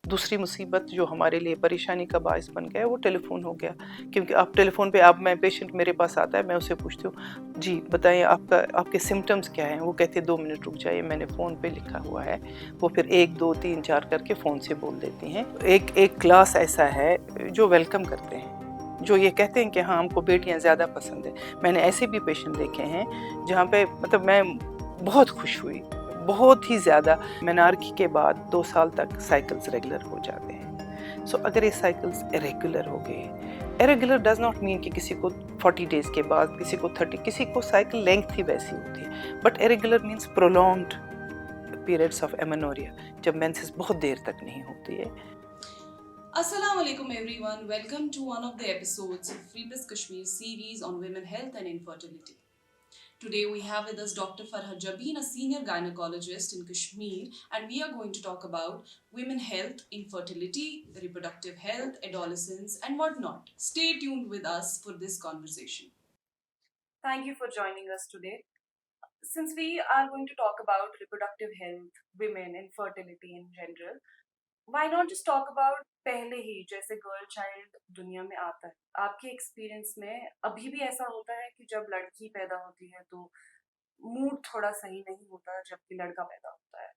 दूसरी मुसीबत जो हमारे लिए परेशानी का बायस बन गया है वो टेलीफ़ोन हो गया, क्योंकि आप टेलीफ़ोन पे अब मैं पेशेंट मेरे पास आता है, मैं उससे पूछती हूँ, जी बताइए आपके सिम्पटम्स क्या हैं? वो कहते हैं 2 मिनट रुक जाइए, मैंने फ़ोन पे लिखा हुआ है। वो फिर 1, 2, 3, 4 करके फ़ोन से बोल देती हैं। एक क्लास ऐसा है जो वेलकम करते हैं, जो ये कहते हैं कि हाँ, हमको बेटियाँ ज़्यादा पसंद है। मैंने ऐसे भी पेशेंट देखे हैं जहाँ पे मतलब मैं बहुत खुश हुई, बहुत ही ज़्यादा। मेनार्की के बाद 2 साल तक साइकिल्स रेगुलर हो जाते हैं। सो अगर ये साइकिल्स इरेगुलर हो गए, इरेगुलर डज़ नॉट मीन कि किसी को 40 डेज़ के बाद, किसी को 30, किसी को साइकिल लेंथ ही वैसी होती है, but irregular means prolonged periods of amenorrhoea, जब मेंसेस बहुत देर तक नहीं होती है। Assalamu alaikum everyone. Welcome to one of the episodes of Free Press Kashmir series on women health and infertility. Today we have with us Dr. Farhad Jabin, a senior gynecologist in Kashmir, and we are going to talk about women health, infertility, reproductive health, adolescence, and whatnot. Stay tuned with us for this conversation. Thank you for joining us today. Since we are going to talk about reproductive health, women, infertility in general, why not just talk about पहले ही जैसे girl child दुनिया में आता है, आपके experience में अभी भी ऐसा होता है कि जब लड़की पैदा होती है तो मूड थोड़ा सही नहीं होता जबकि लड़का पैदा होता है?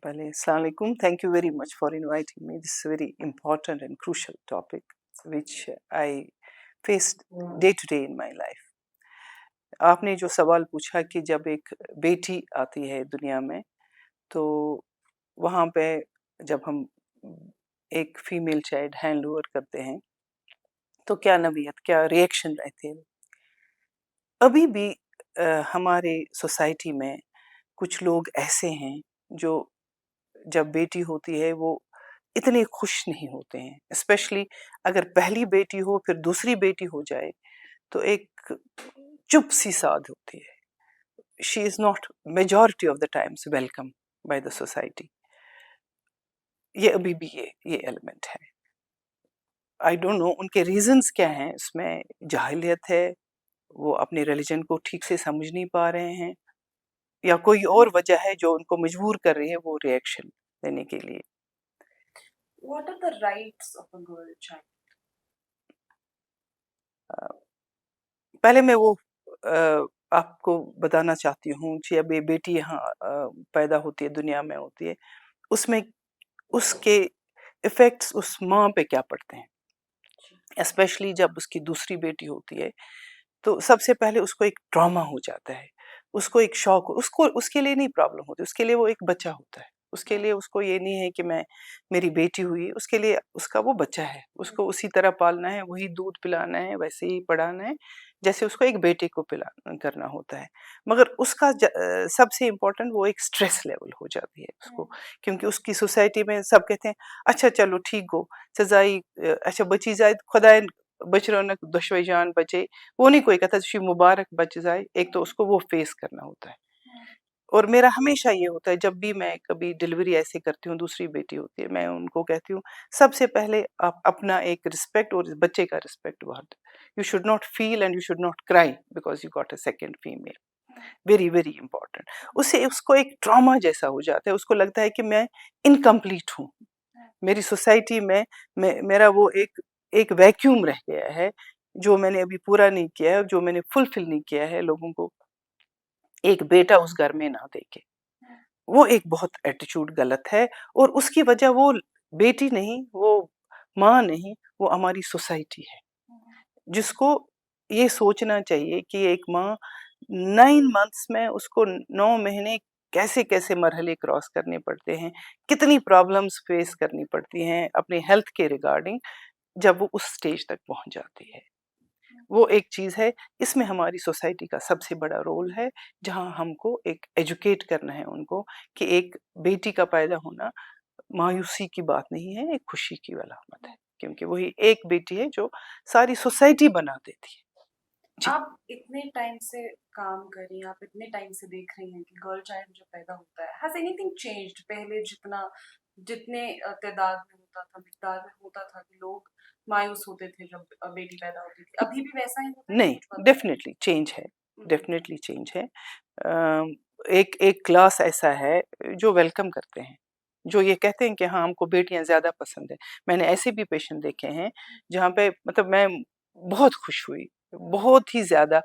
पहले अस्सलाम वालेकुम, thank you very much for inviting me. This is a very important and crucial topic which I faced day to day in my life. आपने जो सवाल पूछा कि जब एक बेटी आती है दुनिया में, तो वहाँ पे जब हम एक फीमेल चाइल्ड हैंड ओवर करते हैं, तो क्या नवीयत, क्या रिएक्शन रहते हैं। अभी भी हमारे सोसाइटी में कुछ लोग ऐसे हैं जो जब बेटी होती है वो इतने खुश नहीं होते हैं, स्पेशली अगर पहली बेटी हो फिर दूसरी बेटी हो जाए तो एक चुप सी साध होती है। She is not majority of the times welcome by the society. ये अभी भी ये एलिमेंट है। आई डोंट नो उनके रीजंस क्या हैं, इसमें जाहिलियत है, वो अपने रिलीजन को ठीक से समझ नहीं पा रहे हैं, या कोई और वजह है जो उनको मजबूर कर रही है वो रिएक्शन देने के लिए। What are the rights of a girl child? पहले मैं वो आपको बताना चाहती हूँ कि अब ये बेटी यहाँ पैदा होती है, दुनिया में होती है, उसमें उसके इफ़ेक्ट्स उस माँ पे क्या पड़ते हैं। स्पेशली जब उसकी दूसरी बेटी होती है, तो सबसे पहले उसको एक ट्रॉमा हो जाता है, उसको एक शॉक, उसको उसके लिए नहीं प्रॉब्लम होती, उसके लिए वो एक बच्चा होता है। उसके लिए उसको ये नहीं है कि मैं मेरी बेटी हुई, उसके लिए उसका वो बच्चा है, उसको उसी तरह पालना है, वही दूध पिलाना है, वैसे ही पढ़ाना है, जैसे उसको एक बेटे को पिला करना होता है। मगर उसका सबसे इम्पोर्टेंट वो एक स्ट्रेस लेवल हो जाती है उसको, क्योंकि उसकी सोसाइटी में सब कहते हैं, अच्छा चलो ठीक हो, सज़ाई अच्छा बची जाए खुदाए बच रौनक दुश्मन जान बचे, वो नहीं कोई कहता शी मुबारक बच जाए, एक तो उसको वो फेस करना होता है। और मेरा हमेशा ये होता है जब भी मैं कभी डिलीवरी ऐसे करती हूँ, दूसरी बेटी होती है, मैं उनको कहती हूँ सबसे पहले आप अपना एक रिस्पेक्ट और इस बच्चे का रिस्पेक्ट बहुत, you should not feel and you should not cry because you got a second female, very very important. उससे उसको एक ट्रॉमा जैसा हो जाता है, उसको लगता है कि मैं इनकम्प्लीट हूँ, मेरी सोसाइटी में मेरा वो एक वैक्यूम रह गया है, जो मैंने अभी पूरा नहीं किया है, जो मैंने फुलफिल नहीं किया है लोगों को एक बेटा उस घर में ना देके। वो एक बहुत एटीट्यूड गलत है, और उसकी वजह वो बेटी नहीं, वो माँ नहीं, वो हमारी सोसाइटी है, जिसको ये सोचना चाहिए कि एक माँ 9 मंथ्स में उसको 9 महीने कैसे-कैसे मरहले क्रॉस करने पड़ते हैं, कितनी प्रॉब्लम्स फेस करनी पड़ती हैं अपनी हेल्थ के रिगार्डिंग, जब वो उस स्टेज तक पहुँच जाती है। वो एक चीज़ है, इसमें हमारी सोसाइटी का सबसे बड़ा रोल है, जहाँ हमको एक एजुकेट करना है उनको कि एक बेटी का पैदा होना मायूसी की बात नहीं है, एक खुशी की अलामत है, क्योंकि वही एक बेटी है जो सारी सोसाइटी बना देती है। जी। आप इतने टाइम से काम कर रही हैं, आप इतने टाइम से देख रही हैं कि गर्ल चाइल्ड जो पैदा होता है, हैज़ एनीथिंग चेंज्ड? पहले जितने तादाद में होता था, मिकदार में होता था कि लोग मायूस होते थे जब बेटी पैदा होती थी, अभी भी वैसा ही होता है या नहीं, कुछ बदला है? डेफ़िनिटली चेंज है, हुँ, डेफ़िनिटली चेंज है। एक एक क्लास ऐसा है जो वेलकम करते हैं। जो ये कहते हैं कि हाँ, हमको बेटियाँ ज़्यादा पसंद हैं। मैंने ऐसे भी पेशेंट देखे हैं, जहाँ पे मतलब मैं बहुत खुश हुई, बहुत ही ज़्यादा।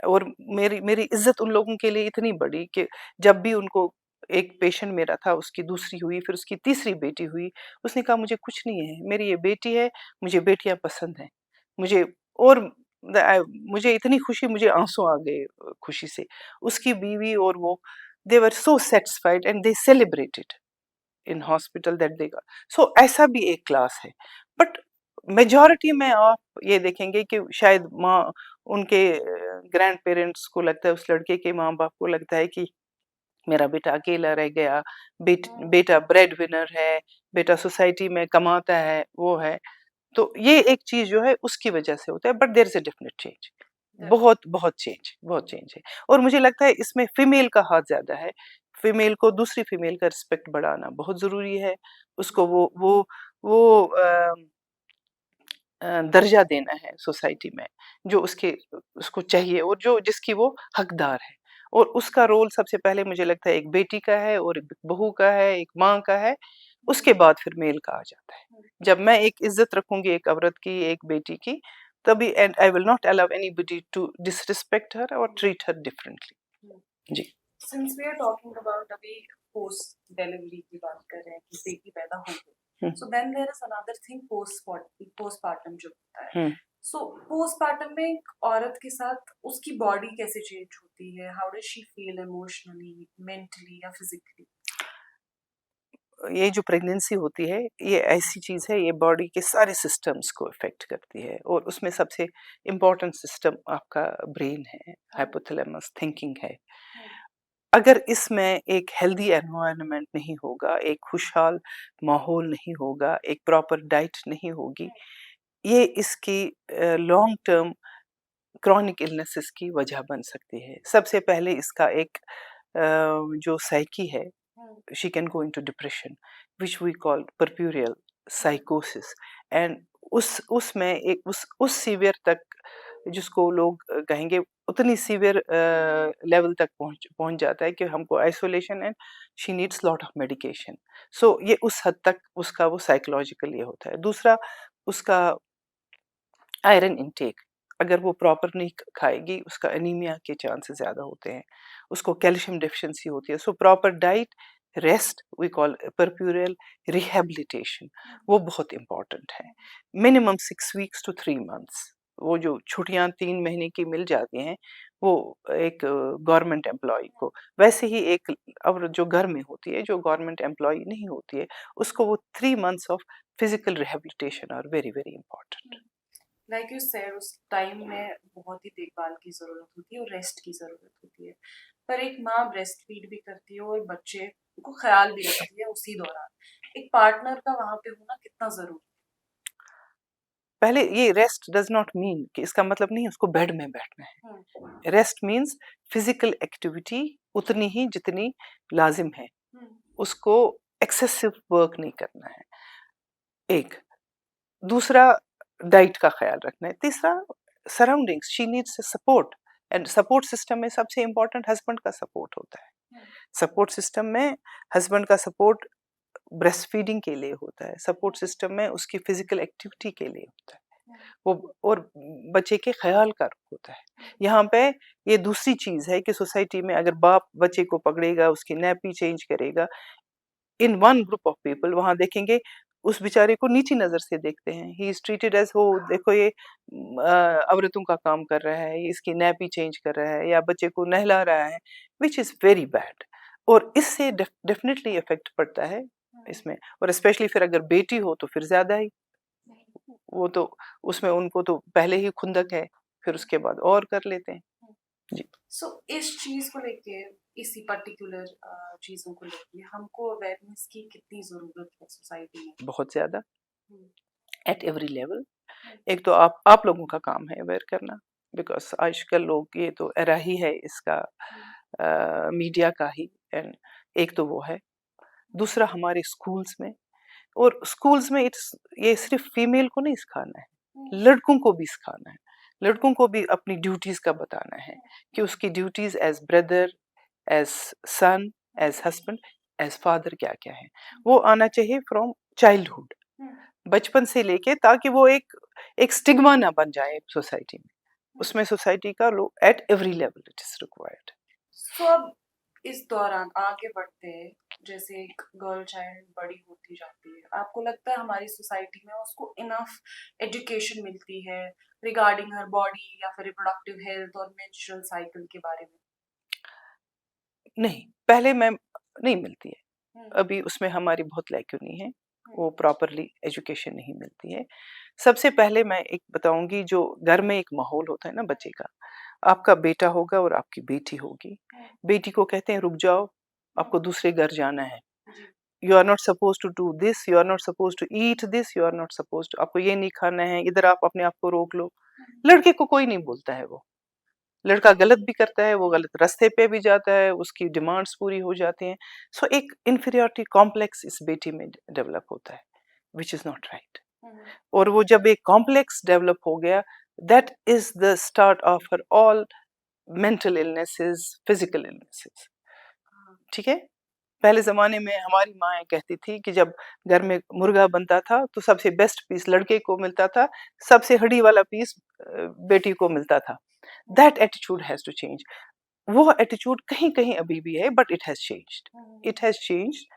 और मेरी मेरी इज़्ज़त उन लोगों के लिए इतनी बढ़ी कि जब भी उनको, एक पेशेंट मेरा था, उसकी दूसरी हुई, फिर उसकी तीसरी बेटी हुई, उसने कहा मुझे कुछ नहीं है, मेरी ये बेटी है, मुझे बेटियाँ पसंद हैं। मुझे और मुझे इतनी खुशी, मुझे आँसू आ गए खुशी से। उसकी बीवी और वो, they were so satisfied and they celebrated in hospital that they got. So ऐसा भी एक क्लास है। बट मेजॉरिटी में आप ये देखेंगे कि शायद माँ, उनके ग्रैंड पेरेंट्स को लगता है, उस लड़के के माँ बाप को लगता है कि मेरा बेटा अकेला रह गया, बेटा ब्रेड विनर है, बेटा सोसाइटी में कमाता है, वो है। तो ये एक चीज जो है उसकी वजह से होता है, but there is a definite change. बहुत चेंज है। और मुझे लगता है इसमें फीमेल का हाथ ज्यादा है। फीमेल को दूसरी फीमेल का रिस्पेक्ट बढ़ाना बहुत जरूरी है। उसको वो दर्जा देना है सोसाइटी में, जो उसको चाहिए और जो जिसकी वो हकदार है। और उसका रोल सबसे पहले मुझे लगता है एक बेटी का है, और एक बहू का है, एक माँ का है, उसके बाद फिर मेल का आ जाता है। जब मैं एक इज्जत रखूंगी एक औरत की, एक बेटी की, तभी, and I will not allow anybody to disrespect her और ट्रीट हर डिफरेंटली। जी। Since we are talking about अभी पोस्ट डिलीवरी की बात कर रहे हैं कि बेटी पैदा हो गई, so then there is another thing postpartum जो होता है। सो पोस्टपार्टम में एक औरत के साथ उसकी बॉडी कैसे चेंज होती है, how does she feel emotionally, mentally या फिजिकली? ये जो प्रेगनेंसी होती है, ये ऐसी चीज़ है, ये बॉडी के सारे सिस्टम्स को इफ़ेक्ट करती है, और उसमें सबसे इम्पोर्टेंट सिस्टम आपका ब्रेन है, हाइपोथैलेमस थिंकिंग है। अगर इसमें एक हेल्दी एनवायरनमेंट नहीं होगा, एक खुशहाल माहौल नहीं होगा, एक प्रॉपर डाइट नहीं होगी, ये इसकी लॉन्ग टर्म क्रॉनिक इलनेसेस की वजह बन सकती है। सबसे पहले इसका एक जो साइकी है, she can go into depression, which we call puerperal psychosis, and उसमें एक उस सीवियर तक, जिसको लोग कहेंगे उतनी सीवियर लेवल तक पहुंच जाता है कि हमको isolation, and she needs lot of medication. So ये उस हद तक उसका वो साइकोलॉजिकल ये होता है। दूसरा, उसका आयरन इनटेक, अगर वो प्रॉपर नहीं खाएगी, उसका एनीमिया के चांसेस ज़्यादा होते हैं, उसको कैल्शियम डेफिशिएंसी होती है। So proper diet, rest, we call puerperal rehabilitation, वो बहुत इम्पोर्टेंट है। Minimum 6 weeks to 3 months. वो जो छुट्टियां 3 महीने की मिल जाती हैं, वो एक गवर्नमेंट एम्प्लॉय को, वैसे ही एक और जो घर में होती है, जो गवर्नमेंट एम्प्लॉय नहीं होती है, उसको वो 3 months of physical rehabilitation are very very important. Like you said, उस टाइम में बहुत ही देखभाल की जरूरत होती है और रेस्ट की जरूरत होती है। पर एक माँ ब्रेस्ट फीड भी करती है और बच्चे को ख्याल भी रखती है उसी दौरान। एक पार्टनर का वहां पे होना कितना जरूरी पहले ये रेस्ट डज नॉट मीन कि इसका मतलब नहीं है उसको बेड में बैठना है। है? रेस्ट मीन्स फिजिकल एक्टिविटी उतनी ही जितनी लाजिम है, उसको एक्सेसिव वर्क नहीं करना है। एक, दूसरा, डाइट का ख्याल रखना है। तीसरा, surroundings, she needs support, and support system में सबसे इम्पोर्टेंट हस्बैंड का सपोर्ट होता है। सपोर्ट सिस्टम में हस्बैंड का सपोर्ट ब्रेस्ट फीडिंग के लिए होता है, सपोर्ट सिस्टम में उसकी फिजिकल एक्टिविटी के लिए होता है, वो और बच्चे के ख्याल का होता है। यहाँ पे ये दूसरी चीज है कि सोसाइटी में अगर बाप बच्चे को पकड़ेगा, उसकी नैपी चेंज करेगा, in one group of people, वहां देखेंगे उस बेचारे को नीची नजर से देखते हैं। ही इज ट्रीटेड एज, हो देखो ये औरतों का काम कर रहा है, ये इसकी नैपी चेंज कर रहा है, या बच्चे को नहला रहा है, विच इज वेरी बैड। और इससे डेफिनेटली इफेक्ट पड़ता है इसमें। और स्पेशली फिर अगर बेटी हो तो फिर ज्यादा ही, वो तो उसमें उनको तो पहले ही खुंदक है, फिर उसके बाद और कर लेते हैं। जी। सो इस चीज को लेके, इसी पर्टिकुलर चीजों को लेके हमको अवेयरनेस की कितनी जरूरत है सोसाइटी में? बहुत ज्यादा, हम्म, एट एवरी लेवल। एक तो आप लोगों का काम है अवेयर करना, बिकॉज आजकल लोग, ये तो एरा ही है इसका, मीडिया का ही, एंड एक तो वो है। दूसरा, हमारे स्कूल्स में, और स्कूल्स में इट्स, ये सिर्फ फीमेल को नहीं सिखाना है, लड़कों को भी सिखाना है। लड़कों को भी अपनी ड्यूटीज का बताना है कि उसकी ड्यूटीज एज ब्रदर, एज सन, एज हस्बैंड, एज फादर क्या क्या है, वो आना चाहिए फ्रॉम चाइल्डहुड, बचपन से लेके, ताकि वो एक स्टिग्मा ना बन जाए सोसाइटी में। उसमें सोसाइटी का लोग at every level it is required. So अब इस दौरान आगे बढ़ते हैं, जैसे एक गर्ल चाइल्ड बड़ी होती जाती है, आपको लगता है हमारी सोसाइटी में उसको इनफ एजुकेशन मिलती है रिगार्डिंग हर बॉडी या फिर रिप्रोडक्टिव हेल्थ और मेंस्ट्रुअल साइकिल के बारे में? नहीं, पहले मैं नहीं मिलती है, हम्म, अभी उसमें हमारी बहुत लैक्यूनी है, वो हम्म, प्रॉपरली एजुकेशन नहीं मिलती है। सबसे पहले मैं एक बताऊंगी, जो घर में एक माहौल होता है ना बच्चे का, आपका बेटा होगा और आपकी बेटी होगी, हम्म, बेटी को कहते हैं रुक जाओ, आपको दूसरे घर जाना है, जी, you are not suppose to do this, you are not suppose to eat this, you are not suppose to, आपको ये नहीं खाना है, इधर आप अपने आप को रोक लो। लड़के को कोई नहीं बोलता है, वो लड़का गलत भी करता है, वो गलत रास्ते पे भी जाता है, उसकी डिमांड्स पूरी हो जाती हैं। सो एक इंफीरियरिटी कॉम्प्लेक्स इस बेटी में डेवलप होता है, विच इज नॉट राइट। हम्म, और वो जब एक कॉम्प्लेक्स डेवलप हो गया, that is the start of her all mental illnesses, physical illnesses. हाँ, ठीक है, पहले जमाने में हमारी माँ कहती थी कि जब घर में मुर्गा बनता था तो सबसे बेस्ट पीस लड़के को मिलता था, सबसे हड्डी वाला पीस बेटी को मिलता था। That attitude has to change. वो एटीट्यूड कहीं कहीं अभी भी है, but it has changed, it has changed.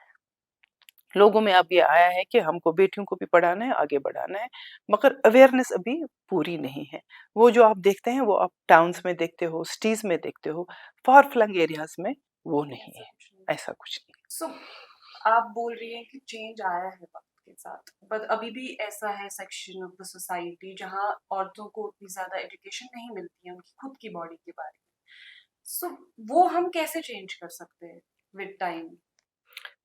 लोगों में अब ये आया है कि हमको बेटियों को भी पढ़ाना है, आगे बढ़ाना है, मगर अवेयरनेस अभी पूरी नहीं है। वो जो आप देखते हैं वो आप टाउन्स में देखते हो, सिटीज में देखते हो, फार फ्लंग एरियाज में वो नहीं ऐसा है, कुछ नहीं। ऐसा कुछ नहीं। सो आप बोल रही हैं कि चेंज आया है वक्त के साथ, बट अभी भी ऐसा है सेक्शन ऑफ द सोसाइटी जहां औरतों को उतनी ज्यादा एजुकेशन नहीं मिलती है उनकी खुद की बॉडी के बारे में। सो वो हम कैसे चेंज कर सकते हैं विद टाइम?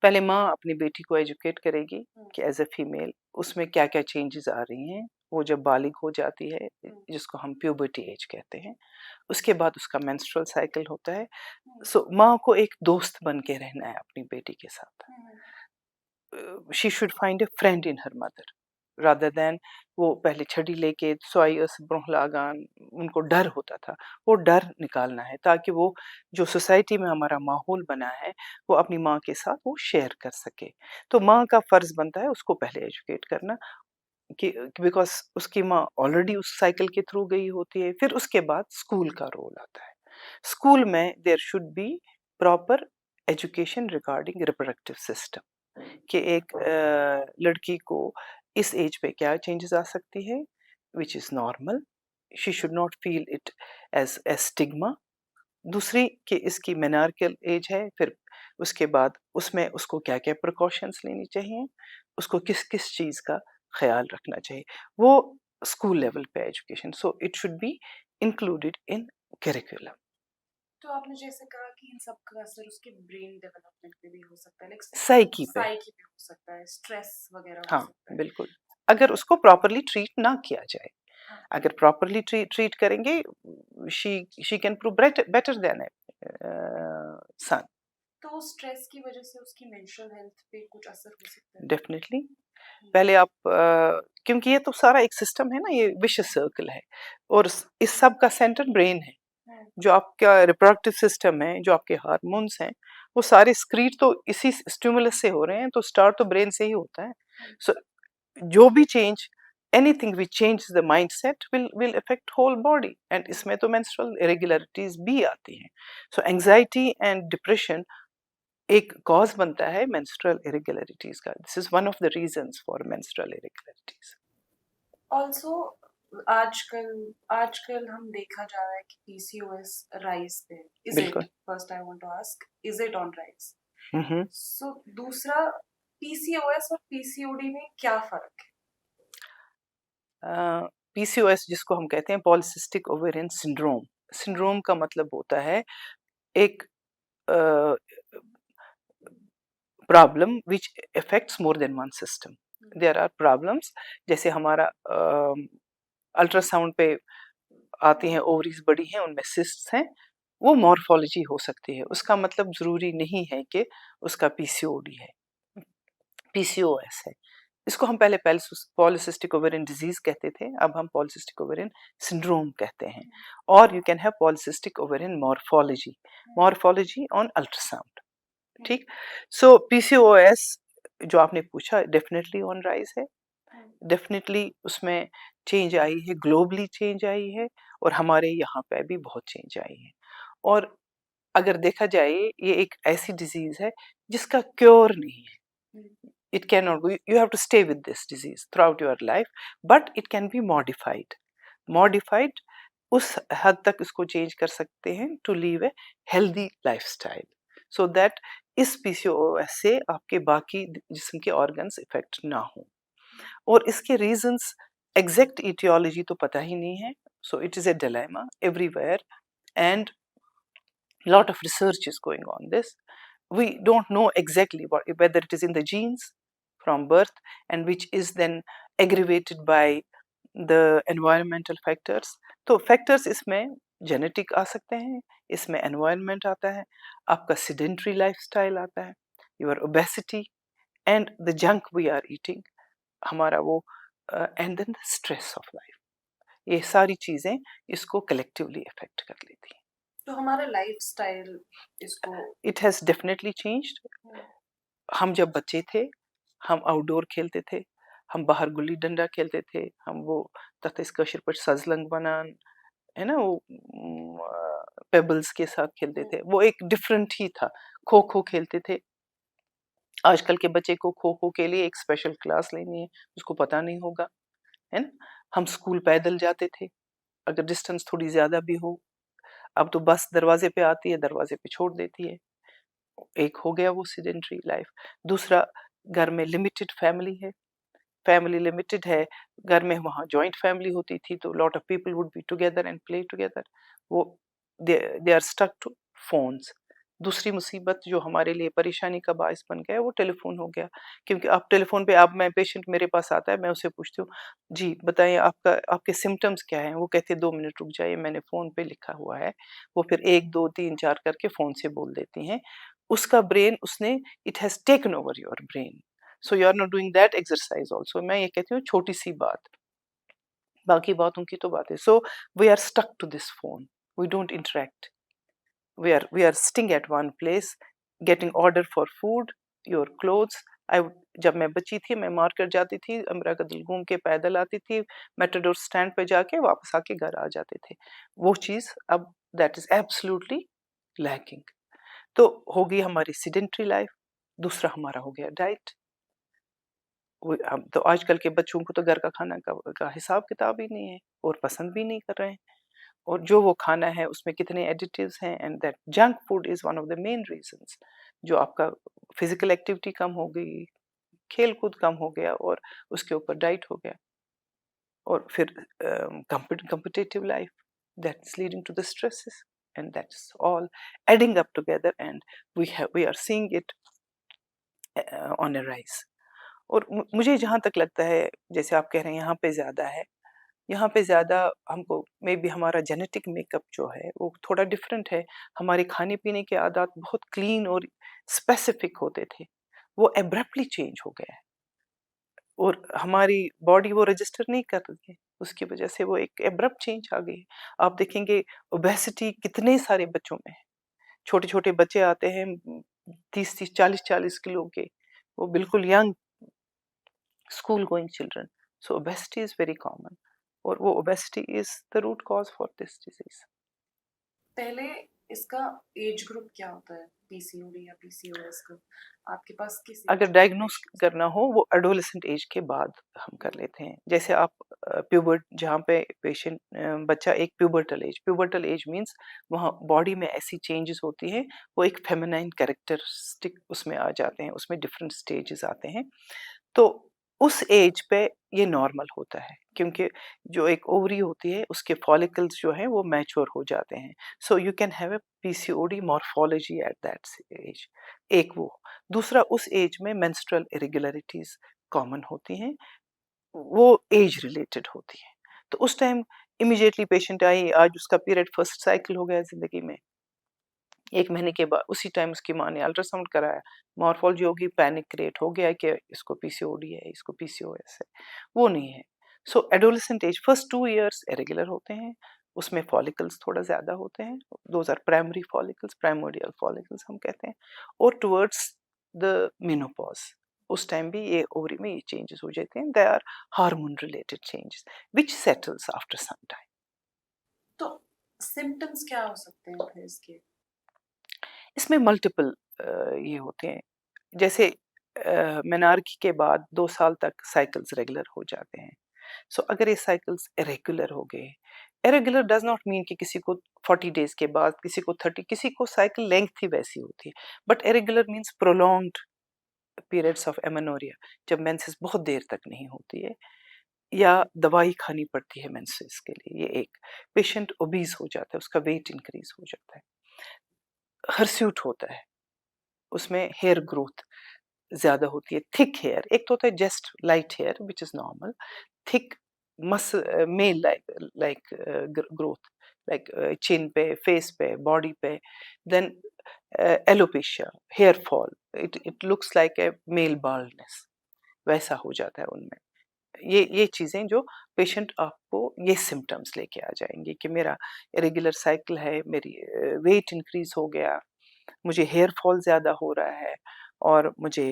पहले माँ अपनी बेटी को एजुकेट करेगी हम्म, कि एज ए फीमेल उसमें क्या क्या चेंजेस आ रही हैं। वो जब बालिग हो जाती है, हम्म, जिसको हम प्यूबर्टी एज कहते हैं, उसके बाद उसका मेंस्ट्रुअल साइकिल होता है। हम्म, सो माँ को एक दोस्त बन के रहना है अपनी बेटी के साथ। Hmm, she should find a friend in her mother, rather than वो पहले छड़ी लेके सोइस ब्रोहलागान, उनको डर होता था, वो डर निकालना है, ताकि वो जो सोसाइटी में हमारा माहौल बना है वो अपनी माँ के साथ वो शेयर कर सके। तो माँ का फर्ज बनता है उसको पहले एजुकेट करना, कि बिकॉज उसकी माँ ऑलरेडी उस साइकिल के थ्रू गई होती है। फिर उसके बाद स्कूल का रोल आता है। स्कूल में there should be proper education regarding reproductive system, कि एक लड़की को इस एज पे क्या चेंजेस आ सकती है, which is normal, she should not feel it as a stigma. दूसरी कि इसकी मेनार्कल एज है, फिर उसके बाद उसमें उसको क्या क्या प्रिकॉशंस लेनी चाहिए, उसको किस किस चीज़ का ख्याल रखना चाहिए, वो स्कूल लेवल पे education, so it should be included in curriculum. तो आपने जैसे कहा कि इन सब का असर उसके ब्रेन डेवलपमेंट पे भी हो सकता है, लाइक साइकी पे, साइकी पे हो सकता है, स्ट्रेस वगैरह हो हाँ सकता है। बिल्कुल, अगर उसको प्रॉपरली ट्रीट ना किया जाए। हाँ, अगर प्रॉपरली ट्रीट करेंगे, she she can prove better than a son. तो स्ट्रेस की वजह से उसकी मेंटल हेल्थ पे कुछ असर हो सकता है? डेफिनेटली। हम्म, पहले आप क्योंकि ये तो सारा एक सिस्टम है ना, ये विशेष सर्कल है, और इस सब का सेंटर ब्रेन है। हम्म, जो आपका रिप्रोडक्टिव सिस्टम है, जो आपके हार्मोन्स हैं, वो सारे स्क्रीट तो इसी स्टिमुलस से हो रहे हैं, तो स्टार्ट तो ब्रेन से ही होता है। हम्म। सो जो भी change, anything which change the mindset will affect whole body, and इसमें तो मेंस्ट्रुअल इरेगुलरिटीज भी आती हैं। सो एंजाइटी एंड डिप्रेशन एक कॉज बनता है मेंस्ट्रुअल इरेगुलरिटीज का। This is one of the reasons for menstrual irregularities. Also आजकल आजकल हम देखा जा रहा है कि पीसीओएस राइज पे, इज इट, बिल्कुल। First I want to ask, is it on rise? Hmm. So दूसरा, पीसीओएस और पीसीओडी में क्या फर्क है? पीसीओएस जिसको हम कहते हैं पॉलिसिस्टिक ओवेरियन सिंड्रोम, सिंड्रोम का मतलब होता है एक problem which affects more than one system. There are problems, जैसे हमारा अल्ट्रासाउंड पे आती हैं, ओवरीज बड़ी हैं, उनमें सिस्ट्स हैं, वो मॉर्फोलॉजी हो सकती है, उसका मतलब जरूरी नहीं है कि उसका पीसीओडी है, पीसीओएस है। इसको हम पहले पॉलिसिस्टिक ओवेरियन डिजीज कहते थे, अब हम पॉलिसिस्टिक ओवेरियन सिंड्रोम कहते हैं। और you can have polycystic ovarian morphology, morphology on ultrasound. ठीक। सो पीसीओएस जो आपने पूछा डेफिनेटली ऑन राइज है, डेफिनेटली उसमें चेंज आई है, ग्लोबली चेंज आई है, और हमारे यहाँ पे भी बहुत चेंज आई है। और अगर देखा जाए ये एक ऐसी डिजीज है जिसका क्योर नहीं है। It can not, you have to stay with this disease throughout your life, but it can be modified उस हद तक इसको चेंज कर सकते हैं to live a healthy lifestyle, so that इस पीसीओएस से आपके बाकी जिस्म के ऑर्गन्स इफेक्ट ना हो। और इसके रीजंस एग्जैक्ट इटियोलॉजी तो पता ही नहीं है, so it is a dilemma everywhere, and lot of research is going on this. We don't know exactly whether it is in the genes from birth, and which is then aggravated by the environmental factors. तो factors इसमें genetic आ सकते हैं, इसमें environment आता है, आपका sedentary lifestyle आता है, your obesity and the junk we are eating, हमारा वो and then the stress of life, ये सारी चीजें इसको collectively affect कर लेती हैं। तो हमारा लाइफस्टाइल इसको It has definitely changed. हम जब बच्चे थे, हम आउटडोर खेलते थे, हम बाहर गुल्ली डंडा खेलते थे, हम वो तथ कशिर पर सजलंग बनान है ना, वो पेबल्स के साथ खेलते थे, वो एक डिफरेंट ही था। खो खो खेलते थे। आजकल के बच्चे को खो खो के लिए एक स्पेशल क्लास लेनी है, उसको पता नहीं होगा, है ना। हम स्कूल पैदल जाते थे, अगर डिस्टेंस थोड़ी ज्यादा भी हो। अब तो बस दरवाजे पे आती है, दरवाजे पे छोड़ देती है। एक हो गया वो सीडेंटरी लाइफ। दूसरा, घर में लिमिटेड फैमिली है, फैमिली लिमिटेड है, घर में वहाँ जॉइंट फैमिली होती थी तो lot of people would be together and play together. वो they are stuck to phones. दूसरी मुसीबत जो हमारे लिए परेशानी का बायस बन गया वो टेलीफोन हो गया, क्योंकि आप टेलीफोन पे, अब मैं पेशेंट मेरे पास आता है, मैं उसे पूछती हूँ, जी बताइए आपका आपके सिम्टम्स क्या हैं, वो कहते हैं 2 मिनट रुक जाइए, मैंने फोन पे लिखा हुआ है। वो फिर 1 2 3 4 करके फोन से बोल देती हैं। उसका ब्रेन उसने, it has taken over your brain, so you are not doing that exercise also. मैं ये कहती हूँ छोटी सी बात, बाकी बातों की तो बात है। So we are stuck to this phone, we don't interact, we are sitting at one place getting order for food, your clothes. जब मैं बच्ची थी मैं मार्केट जाती थी, अमरा कदल घूम के पैदल आती थी, मेट्रोडोर स्टैंड पे जाके वापस आके घर आ जाते थे। वो चीज अब दैट इज एब्सोल्युटली लैकिंग। तो हो गई हमारी सीडेंटरी लाइफ। दूसरा हमारा हो गया डाइट। हम तो आजकल के बच्चों को तो घर का खाना का हिसाब किताब ही नहीं है, और पसंद भी नहीं कर रहे हैं। और जो वो खाना है उसमें कितने एडिटिव्स हैं, and that junk food is one of the main reasons. जो आपका फिजिकल एक्टिविटी कम हो गई, खेल कूद कम हो गया, और उसके ऊपर डाइट हो गया, और फिर competitive life that's leading to the stresses, and that's all adding up together, and we are seeing it on a rise. और मुझे जहाँ तक लगता है, जैसे आप कह रहे हैं यहाँ पे ज़्यादा है, यहाँ पे ज़्यादा हमको मे बी हमारा जेनेटिक मेकअप जो है वो थोड़ा डिफरेंट है। हमारे खाने पीने के आदत बहुत क्लीन और स्पेसिफिक होते थे, वो एब्रप्टली चेंज हो गया है, और हमारी बॉडी वो रजिस्टर नहीं कर रही है, उसकी वजह से वो एक एब्रप्ट चेंज आ गई है। आप देखेंगे ओबेसिटी कितने सारे बच्चों में है, छोटे छोटे बच्चे आते हैं 30 30 40 40 किलो के, वो बिल्कुल young school going children. So obesity is very common, और वो obesity is the root cause for this disease. पहले इसका एज ग्रुप क्या होता है पीसीओडी या पीसीओएस का? आपके पास किस अगर डायग्नोस करना हो वो एडोलेसेंट एज के बाद हम कर लेते हैं। जैसे आप प्यूबर्ट, जहाँ पे पेशेंट बच्चा एक प्यूबर्टल एज मींस वहाँ बॉडी में ऐसी चेंजेस होती हैं, वो एक फेमिनाइन कैरेक्टरिस्टिक उसमें आ जाते हैं, उसमें डिफरेंट स्टेजेस आते हैं। तो उस एज पे ये नॉर्मल होता है, क्योंकि जो एक ओवरी होती है उसके फॉलिकल्स जो हैं वो मैच्योर हो जाते हैं। So you can have a PCOD morphology at that age. एक वो, दूसरा उस एज में मेंस्ट्रुअल इरेगुलरिटीज कॉमन होती हैं, वो एज रिलेटेड होती हैं। तो उस टाइम इमीडिएटली पेशेंट आई, आज उसका पीरियड फर्स्ट साइकिल हो गया जिंदगी में, 1 महीने के बाद उसी टाइम उसकी माँ ने अल्ट्रासाउंड कराया, मॉर्फोलॉजी होगी, पैनिक क्रिएट हो गया कि इसको पीसीओडी है, इसको पीसीओएस है। वो नहीं है। So adolescent age first 2 years irregular होते हैं, उसमें फॉलिकल्स थोड़ा ज़्यादा होते हैं, those are primary follicles, primordial follicles हम कहते हैं, और टुवर्ड्स द मेनोपॉज उस टाइम भी ये ओवरी में ये चेंजेस हो जाते हैं, they are hormone related changes which settles after some time. तो सिम्टम्स क्या हो सकते हैं फिर इसके? इसमें मल्टीपल ये होते हैं, जैसे मेनार्की के बाद 2 साल तक साइकिल्स रेगुलर हो जाते हैं। सो अगर ये साइकिल्स इरेगुलर हो गए, इरेगुलर डज़ नॉट मीन कि किसी को 40 डेज़ के बाद, किसी को 30, किसी को साइकिल लेंथ ही वैसी होती है। But irregular means prolonged periods of amenorrhoea, जब मेंसेस बहुत देर तक नहीं होती है या दवाई खानी पड़ती है मेंसेस के लिए, ये एक। पेशेंट ओबीज़ हो जाता है, उसका वेट इंक्रीज़ हो जाता है। हिर्स्यूट होता है, उसमें हेयर ग्रोथ ज़्यादा होती है, थिक हेयर। एक तो होता है just light hair which is normal, thick male like growth, like chin पे, फेस पे, बॉडी पे। Then alopecia, hair fall, it looks like a male baldness, वैसा हो जाता है उनमें। ये चीज़ें जो पेशेंट आपको ये सिम्पटम्स लेके आ जाएँगे कि मेरा इरेगुलर साइकिल है, मेरी वेट इंक्रीज़ हो गया, मुझे हेयर फॉल ज़्यादा हो रहा है और मुझे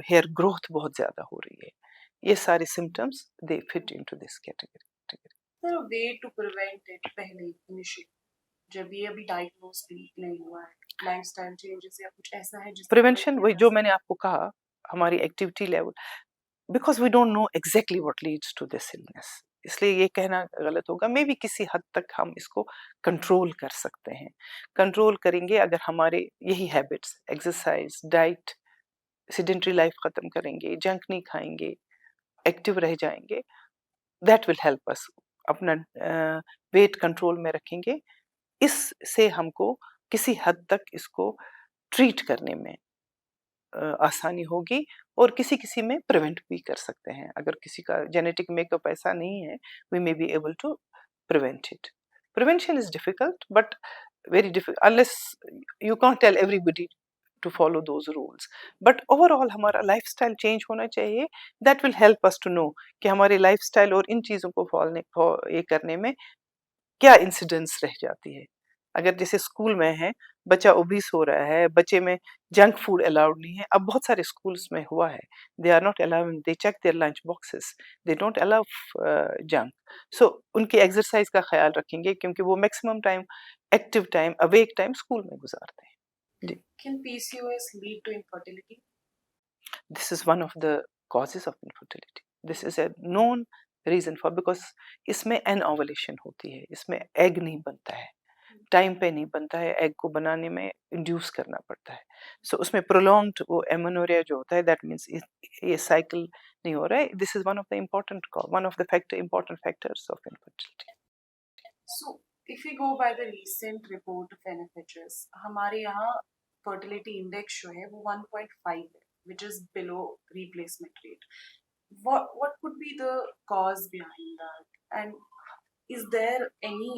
हेयर ग्रोथ बहुत ज़्यादा हो रही है। ये सारे symptoms they fit into this category. Sir, way to prevent it पहले इनिशियल, जब ये अभी डायग्नोज भी नहीं हुआ है, लाइफस्टाइल चेंजेस या कुछ ऐसा है जिससे प्रिवेंट प्रिवेंशन किया वही जा जो सकता मैंने आपको कहा, हमारी activity level, because we don't know exactly what leads to this illness, इसलिए ये कहना गलत होगा। मेबी किसी हद तक हम इसको कंट्रोल कर सकते हैं। कंट्रोल करेंगे अगर हमारे यही habits, exercise, diet, sedentary life ख़त्म करेंगे, जंक नहीं खाएँगे, एक्टिव रह जाएँगे, दैट विल हेल्प अस। अपना वेट कंट्रोल में रखेंगे, इससे हमको किसी हद तक इसको ट्रीट करने में आसानी होगी, और किसी-किसी में प्रिवेंट भी कर सकते हैं। अगर किसी का जेनेटिक मेकअप ऐसा नहीं है, we may be able to prevent it. Prevention is difficult, but very difficult unless you can't tell everybody to follow those rules. But overall हमारा लाइफस्टाइल चेंज होना चाहिए, that will help us to know कि हमारे lifestyle और इन चीज़ों को ये करने में क्या इंसिडेंस रह जाती है। अगर जैसे स्कूल में है, बच्चा ओबीस हो रहा है, बच्चे में जंक फूड अलाउड नहीं है, अब बहुत सारे स्कूल्स में हुआ है, they are not allowing, they check their lunch boxes, they don't allow junk. So उनकी एक्सरसाइज का ख्याल रखेंगे क्योंकि वो maximum time, active time, awake time school में गुजारते हैं। जी, Can PCOS lead to infertility? This is one of the causes of infertility. This is a known reason for, because इसमें एनओवुलेशन होती है, इसमें एग नहीं बनता है, टाइम पे नहीं बनता है, एग को बनाने में इंड्यूस करना पड़ता है। सो उसमें प्रोलॉन्ग्ड वो एमेनोरिया जो होता है, दैट मीन्स ये साइकिल नहीं हो रहा है। This is one of the important one of the factor important factors of infertility. So, if we go by the recent report of NFHS, हमारे यहाँ fertility index जो है वो 1.5 है, which is below replacement rate. What could be the cause behind that? And is there any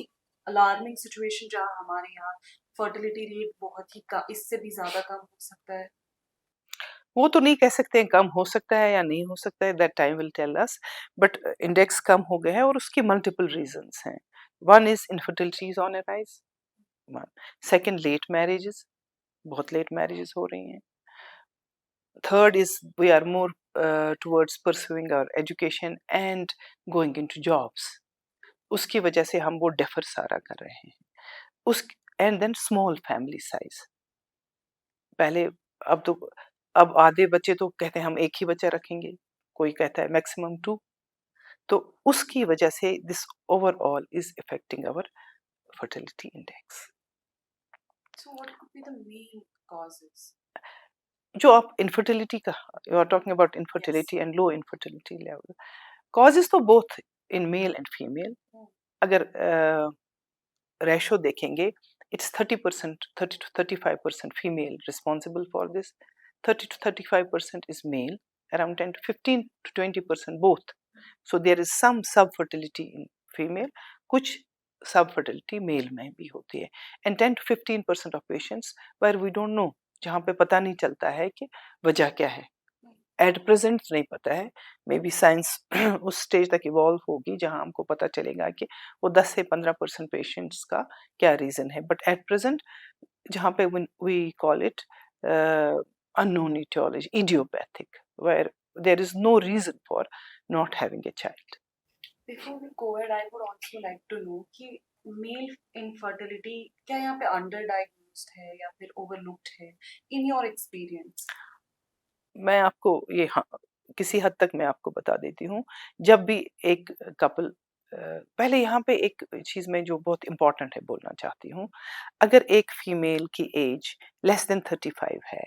alarming situation जहाँ हमारे यहाँ fertility rate बहुत ही इससे भी ज़्यादा कम हो सकता है? वो तो नहीं कह सकते हैं कम हो सकता है या नहीं हो सकता है, that time will tell us. But index कम हो गए हैं और उसकी मल्टीपल रीजंस हैं। One is infertility is on a rise, one. Second, late marriages, बहुत लेट मैरिजेस हो रही हैं। Third is we are more towards pursuing our education and going into jobs. उसकी वजह से हम वो डेफर सारा कर रहे हैं। उस and then small family size. पहले, अब तो, अब आधे बच्चे तो कहते हैं हम एक ही बच्चा रखेंगे, कोई कहता है मैक्सिमम 2। तो उसकी वजह से this overall is affecting our fertility index. So, what could be the main causes? जो आप इनफर्टिलिटी का, you are talking about Yes. Infertility and low infertility level, causes तो both in male and female. अगर ratio देखेंगे, it's 30%, 30 to 35% female responsible for this, 30 to 35% is male, around 10 to 15 to 20% both. So there is some subfertility in female, कुछ subfertility male में भी होती है, and 10 to 15% of patients where we don't know, जहाँ पे पता नहीं चलता है कि वजह क्या है। एट प्रेजेंट नहीं पता है, मे बी साइंस उस स्टेज तक इवॉल्व होगी जहां हमको पता चलेगा कि वो 10 से 15% पेशेंट्स का क्या रीजन है, बट एट प्रेजेंट जहाँ पे we call it unknown etiology, idiopathic, where there is no reason for not having a child. Before we go ahead, I would also like to know कि male infertility क्या यहाँ पे underdiagnosed है या फिर overlooked है in your experience? मैं आपको ये हाँ, किसी हद तक मैं आपको बता देती हूँ। जब भी एक कपल पहले यहाँ पे एक चीज़ मैं जो बहुत इम्पोर्टेंट है बोलना चाहती हूँ। अगर एक फीमेल की एज लेस देन 35 है,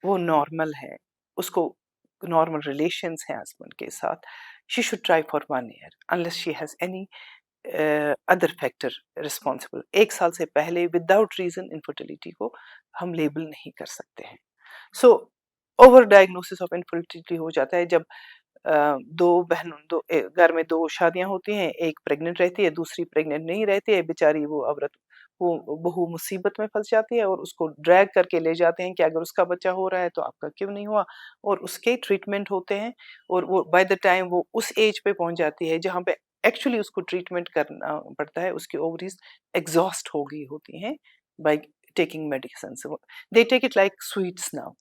वो नॉर्मल है, उसको नॉर्मल रिलेशंस हैं हस्बैंड के साथ, she should try for 1 year unless she has any other factor responsible. 1 साल से पहले विदाउट रीज़न इनफर्टिलिटी को हम लेबल नहीं कर सकते हैं। So over diagnosis of infertility हो जाता है जब दो बहनों घर में दो शादियां होती हैं, एक प्रेग्नेंट रहती है, दूसरी प्रेग्नेंट नहीं रहती है, बेचारी वो औरत वो बहू मुसीबत में फंस जाती है और उसको ड्रैग करके ले जाते हैं कि अगर उसका बच्चा हो रहा है तो आपका क्यों नहीं हुआ, और उसके ट्रीटमेंट होते हैं। और वो बाय द टाइम वो उस एज पे पहुंच जाती है जहाँ पे एक्चुअली उसको ट्रीटमेंट करना पड़ता है, उसकी ओवरीज एग्जॉस्ट हो गई होती हैं by taking medicine. They take it like sweets now,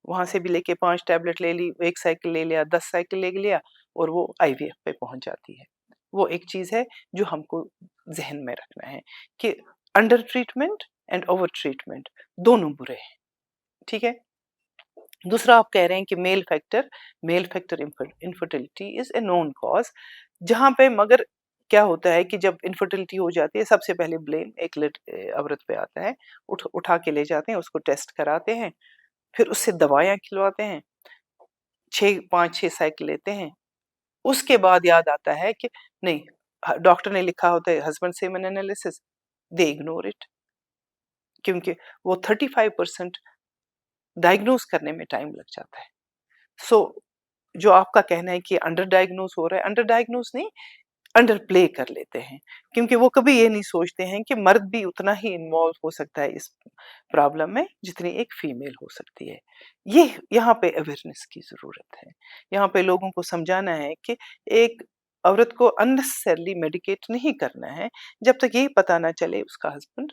वहां से भी लेके 5 टैबलेट ले ली, 1 साइकिल ले लिया, 10 साइकिल ले लिया और वो आईवीएफ पे पहुंच जाती है। वो एक चीज है जो हमको जहन में रखना है कि under treatment and over treatment दोनों बुरे हैं। ठीक है। दूसरा आप कह रहे हैं कि mail factor infertility is a known cause, जहां पे मगर क्या होता है कि जब इनफर्टिलिटी हो जाती है सबसे पहले ब्लेम एक औरत पे आता है। उठा के ले जाते हैं, उसको टेस्ट कराते हैं, फिर उससे दवाइयाँ खिलवाते हैं, 5-6 साइकिल लेते हैं। उसके बाद याद आता है कि नहीं, डॉक्टर ने लिखा होता है husband semen analysis, they ignore it, क्योंकि वो 35% डायग्नोज करने में टाइम लग जाता है। सो जो आपका कहना है कि अंडर डायग्नोज हो रहा है, अंडर डायग्नोज नहीं, अंडर प्ले कर लेते हैं, क्योंकि वो कभी ये नहीं सोचते हैं कि मर्द भी उतना ही इन्वॉल्व हो सकता है इस प्रॉब्लम में जितनी एक फीमेल हो सकती है। ये यहाँ पे अवेयरनेस की जरूरत है। यहाँ पे लोगों को समझाना है कि एक औरत को अननेसेसरली मेडिकेट नहीं करना है जब तक ये पता ना चले उसका हस्बैंड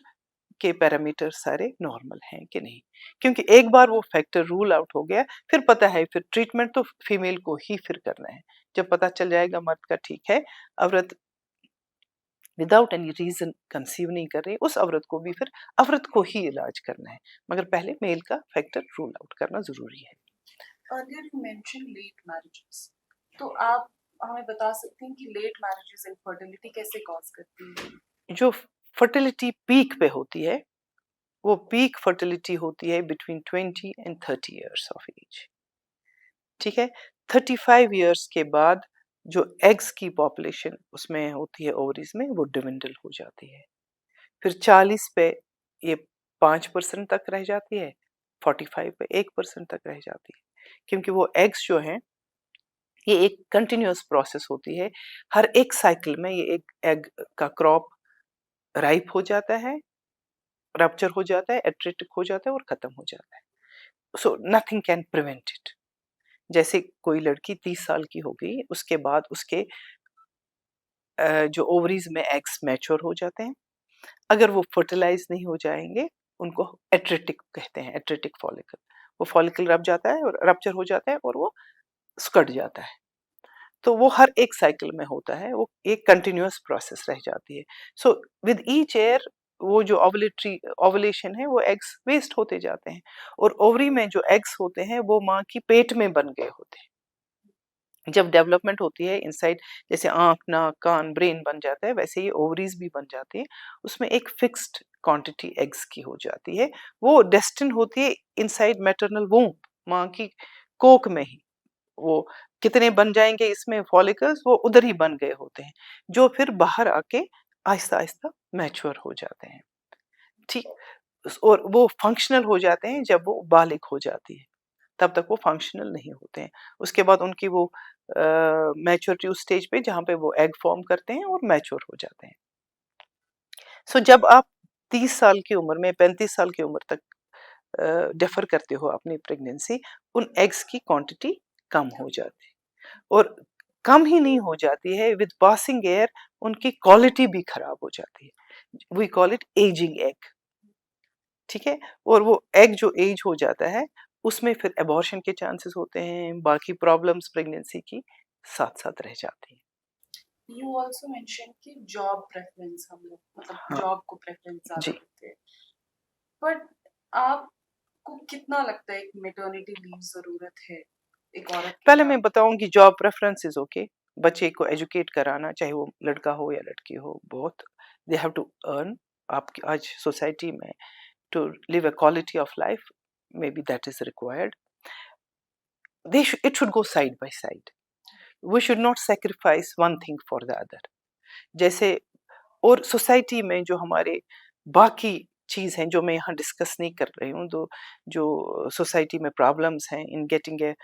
के पैरामीटर सारे नॉर्मल हैं कि नहीं, क्योंकि एक बार वो फैक्टर रूल आउट हो गया फिर पता है, फिर ट्रीटमेंट तो फीमेल को ही फिर करना है। जब पता चल जाएगा मर्द का ठीक है, औरत विदाउट एनी रीजन कंसीव नहीं कर रही, उस औरत को भी फिर औरत को ही इलाज करना है, मगर पहले मेल का फैक्टर रूल आउट करना जरूरी है। Earlier you mentioned late marriages. तो आप हमें बता सकते हैं कि late marriages infertility कैसे cause करती है? जो फर्टिलिटी पीक पे होती है, वो पीक फर्टिलिटी होती है between 20 and 30 years of age. ठीक है। 35 इयर्स के बाद जो एग्स की पॉपुलेशन उसमें होती है ओवरीज में, वो डिविंडल हो जाती है। फिर 40 पे ये 5% तक रह जाती है, 45 पे 1% तक रह जाती है, क्योंकि वो एग्स जो हैं ये एक कंटिन्यूअस प्रोसेस होती है। हर एक साइकिल में ये एक एग का क्रॉप राइप हो जाता है, रप्चर हो जाता है, एट्रिटिक हो जाता है और खत्म हो जाता है। So nothing can prevent it. जैसे कोई लड़की 30 साल की हो गई, उसके बाद उसके जो ओवरीज में एग्स मैच्योर हो जाते हैं, अगर वो फर्टिलाइज नहीं हो जाएंगे उनको एट्रिटिक कहते हैं, एट्रिटिक फॉलिकल। वो फॉलिकल रप जाता है और रप्चर हो जाता है और वो सिकुड़ जाता है। तो वो हर एक साइकिल में होता है, वो एक कंटिन्यूअस प्रोसेस रह जाती है। सो विद ईच ईयर वो जो ओवुलेशन है वो एग्स वेस्ट होते जाते हैं, और ओवरी में जो एग्स होते हैं वो माँ की पेट में बन गए होते हैं। जब डेवलपमेंट होती है इनसाइड, जैसे आंख, नाक, कान, ब्रेन बन जाता है, वैसे ये ओवरीज भी बन जाती है। उसमें एक फिक्स्ड क्वांटिटी एग्स की हो जाती है, वो डेस्टिन होती है इनसाइड मैटरनल वूम्ब, माँ की कोख में ही। वो कितने बन जाएंगे इसमें फॉलिकल्स, वो उधर ही बन गए होते हैं, जो फिर बाहर आके आहिस्ता आहिस्ता मैच्योर हो जाते हैं। ठीक। और वो फंक्शनल हो जाते हैं जब वो बालिग हो जाती है, तब तक वो फंक्शनल नहीं होते हैं। उसके बाद उनकी वो मैच्योरिटी उस स्टेज पे जहाँ पे वो एग फॉर्म करते हैं और मैच्योर हो जाते हैं। सो जब आप 30 साल की उम्र में 35 साल की उम्र तक डिफर करते हो अपनी प्रेगनेंसी, उन एग्स की क्वांटिटी कम हो जाती है, और कम ही नहीं हो जाती है, विद पासिंग एयर उनकी क्वालिटी भी खराब हो जाती है। We call it ageing egg, ठीक है। और वो एग जो एज हो जाता है, उसमें फिर एबॉर्शन के चांसेस होते हैं, बाकी प्रॉब्लम्स प्रेगनेंसी की साथ साथ रह जाती हैं। यू ऑल्सो मेंशन कि जॉब प्रेफरेंस हम लोग मतलब हाँ जॉब को प्रेफरेंस ज्यादा जी। देते हैं, बट आपको कितना लगता है एक मेटर्निटी लीव जरूरत है एक औरत के पहले बाद? मैं बताऊंगी जॉब प्रेफरेंस इज ओके, बच्चे को एजुकेट कराना, चाहे वो लड़का हो या लड़की हो, बहुत दे हैव टू अर्न। आपकी आज सोसाइटी में to live a quality of life, maybe that is required. It should go side by side. We should not sacrifice one thing for the other. जैसे और सोसाइटी में जो हमारे बाकी चीज़ हैं, जो मैं यहाँ डिस्कस नहीं कर रही हूँ, तो जो सोसाइटी में प्रॉब्लम्स हैं in getting a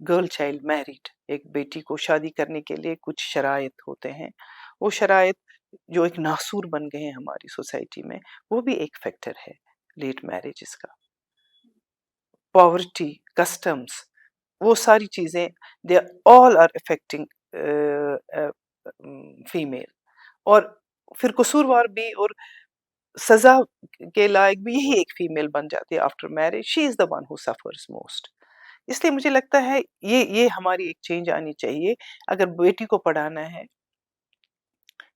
girl child married, एक बेटी को शादी करने के लिए कुछ शराइत होते हैं, वो शराइत जो एक नासूर बन गए हैं हमारी सोसाइटी में, वो भी एक फैक्टर है लेट मैरिजेस का। पॉवर्टी, कस्टम्स, वो सारी चीज़ें, they all are affecting female. और फिर कसूरवार भी और सजा के लायक भी यही एक फीमेल बन जाती है after marriage, she is the one who suffers most. इसलिए मुझे लगता है ये हमारी एक चेंज आनी चाहिए। अगर बेटी को पढ़ाना है,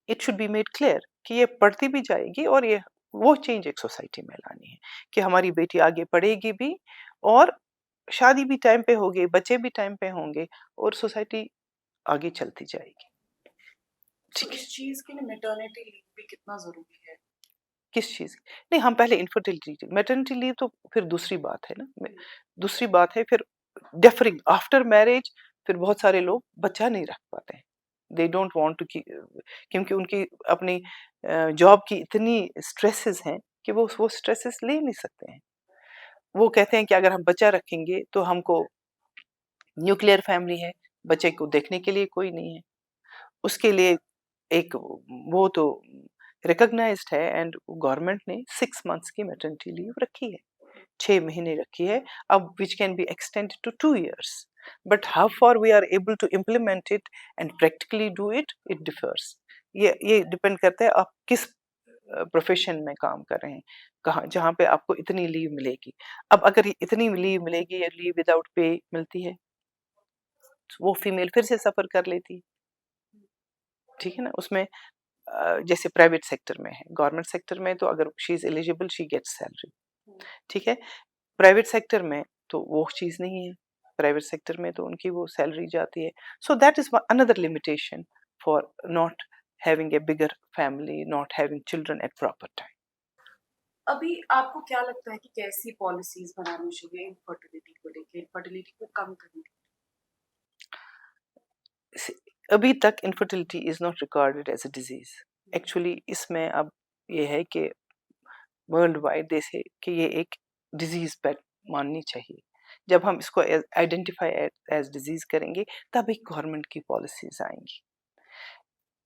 it should be made clear कि ये पढ़ती भी जाएगी, और ये वो चेंज एक सोसाइटी में लानी है कि हमारी बेटी आगे पढ़ेगी भी, और शादी भी टाइम पे होगी, बच्चे भी टाइम पे होंगे, और सोसाइटी आगे चलती जाएगी। तो ठीक है। इस चीज के लिए मेटर्निटी लीव भी कितना जरूरी है? किस चीज़ की? नहीं, हम पहले इन्फर्टिलिटी, मैटरनिटी लीव तो फिर दूसरी बात है ना। दूसरी बात है फिर डिफरिंग आफ्टर मैरिज, फिर बहुत सारे लोग बच्चा नहीं रख पाते हैं। दे डोंट वांट टू क्योंकि उनकी अपनी जॉब की इतनी स्ट्रेसेस हैं कि वो स्ट्रेसेस ले नहीं सकते हैं। वो कहते हैं कि अगर हम बच्चा रखेंगे तो हमको न्यूक्लियर फैमिली है, बच्चे को देखने के लिए कोई नहीं है। उसके लिए एक वो तो रिकॉग्नाइज्ड है, एंड गवर्नमेंट ने 6 मंथ्स की मैटरनिटी लीव रखी है, 6 महीने रखी है, अब which can be extended to 2 years. But how far we are able to implement it and practically do it, it differs. ये डिपेंड करता है आप किस प्रोफेशन में काम कर रहे हैं, कहाँ जहाँ पे आपको इतनी लीव मिलेगी। अब अगर ये इतनी लीव मिलेगी या लीव विदाउट पे मिलती है, वो फीमेल फिर से सफ़र कर लेती है, ठीक है ना? उसमें जैसे प्राइवेट सेक्टर में है, गवर्नमेंट सेक्टर में तो अगर she is eligible she gets salary, ठीक है? प्राइवेट सेक्टर में तो वो चीज़ नहीं है, प्राइवेट सेक्टर में तो उनकी वो सैलरी जाती है। So that is another limitation for not having a bigger family, not having children at proper time. अभी आपको क्या लगता है कि कैसी पॉलिसीज बनानी चाहिए इनफर्टिलिटी को लेके, इनफर्टिलिटी को कम करने के अभी तक infertility is not recorded as a disease. Actually इसमें अब ये है कि वर्ल्ड वाइड जैसे कि ये एक डिजीज पर माननी चाहिए। जब हम इसको आइडेंटिफाई एज डिजीज करेंगे, तभी गवर्नमेंट की पॉलिसीज आएंगी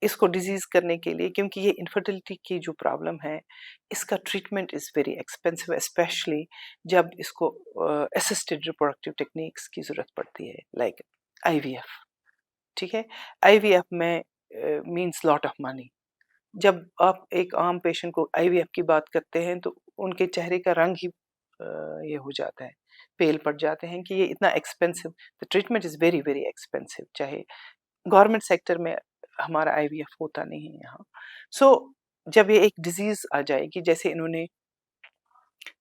इसको डिजीज करने के लिए, क्योंकि ये इनफर्टिलिटी की जो प्रॉब्लम है, इसका treatment is very expensive, specially जब इसको असिस्टेड रिप्रोडक्टिव टेक्निक्स की ज़रूरत पड़ती है, लाइक आईवीएफ। ठीक है, आईवीएफ में मींस लॉट ऑफ मनी। जब आप एक आम पेशेंट को आईवीएफ की बात करते हैं तो उनके चेहरे का रंग ही ये हो जाता है, पेल पड़ जाते हैं कि ये इतना expensive, the treatment is very very expensive. चाहे गवर्नमेंट सेक्टर में हमारा आईवीएफ होता नहीं है यहाँ। सो जब ये एक डिजीज़ आ जाएगी, जैसे इन्होंने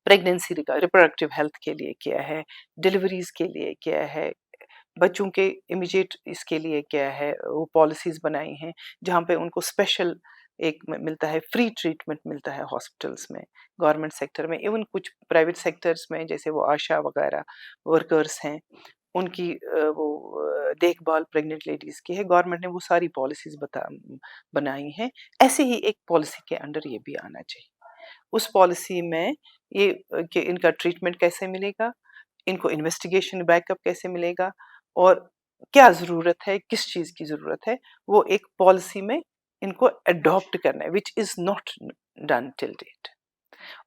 प्रेगनेंसी रिप्रोडक्टिव हेल्थ के लिए किया है, डिलीवरीज़ के लिए किया है, बच्चों के इमीडिएट इसके लिए क्या है, वो पॉलिसीज़ बनाई हैं, जहाँ पे उनको स्पेशल एक मिलता है, फ्री ट्रीटमेंट मिलता है हॉस्पिटल्स में, गवर्नमेंट सेक्टर में। इवन कुछ प्राइवेट सेक्टर्स में जैसे वो आशा वगैरह वर्कर्स हैं, उनकी देखभाल प्रेग्नेंट लेडीज़ की है। गवर्नमेंट ने वो सारी पॉलिसीज़ बनाई हैं। ऐसे ही एक पॉलिसी के अंडर ये भी आना चाहिए। उस पॉलिसी में ये कि इनका ट्रीटमेंट कैसे मिलेगा, इनको इन्वेस्टिगेशन बैकअप कैसे मिलेगा, और क्या ज़रूरत है, किस चीज़ की ज़रूरत है, वो एक पॉलिसी में इनको अडॉप्ट करना है, which is not done till date.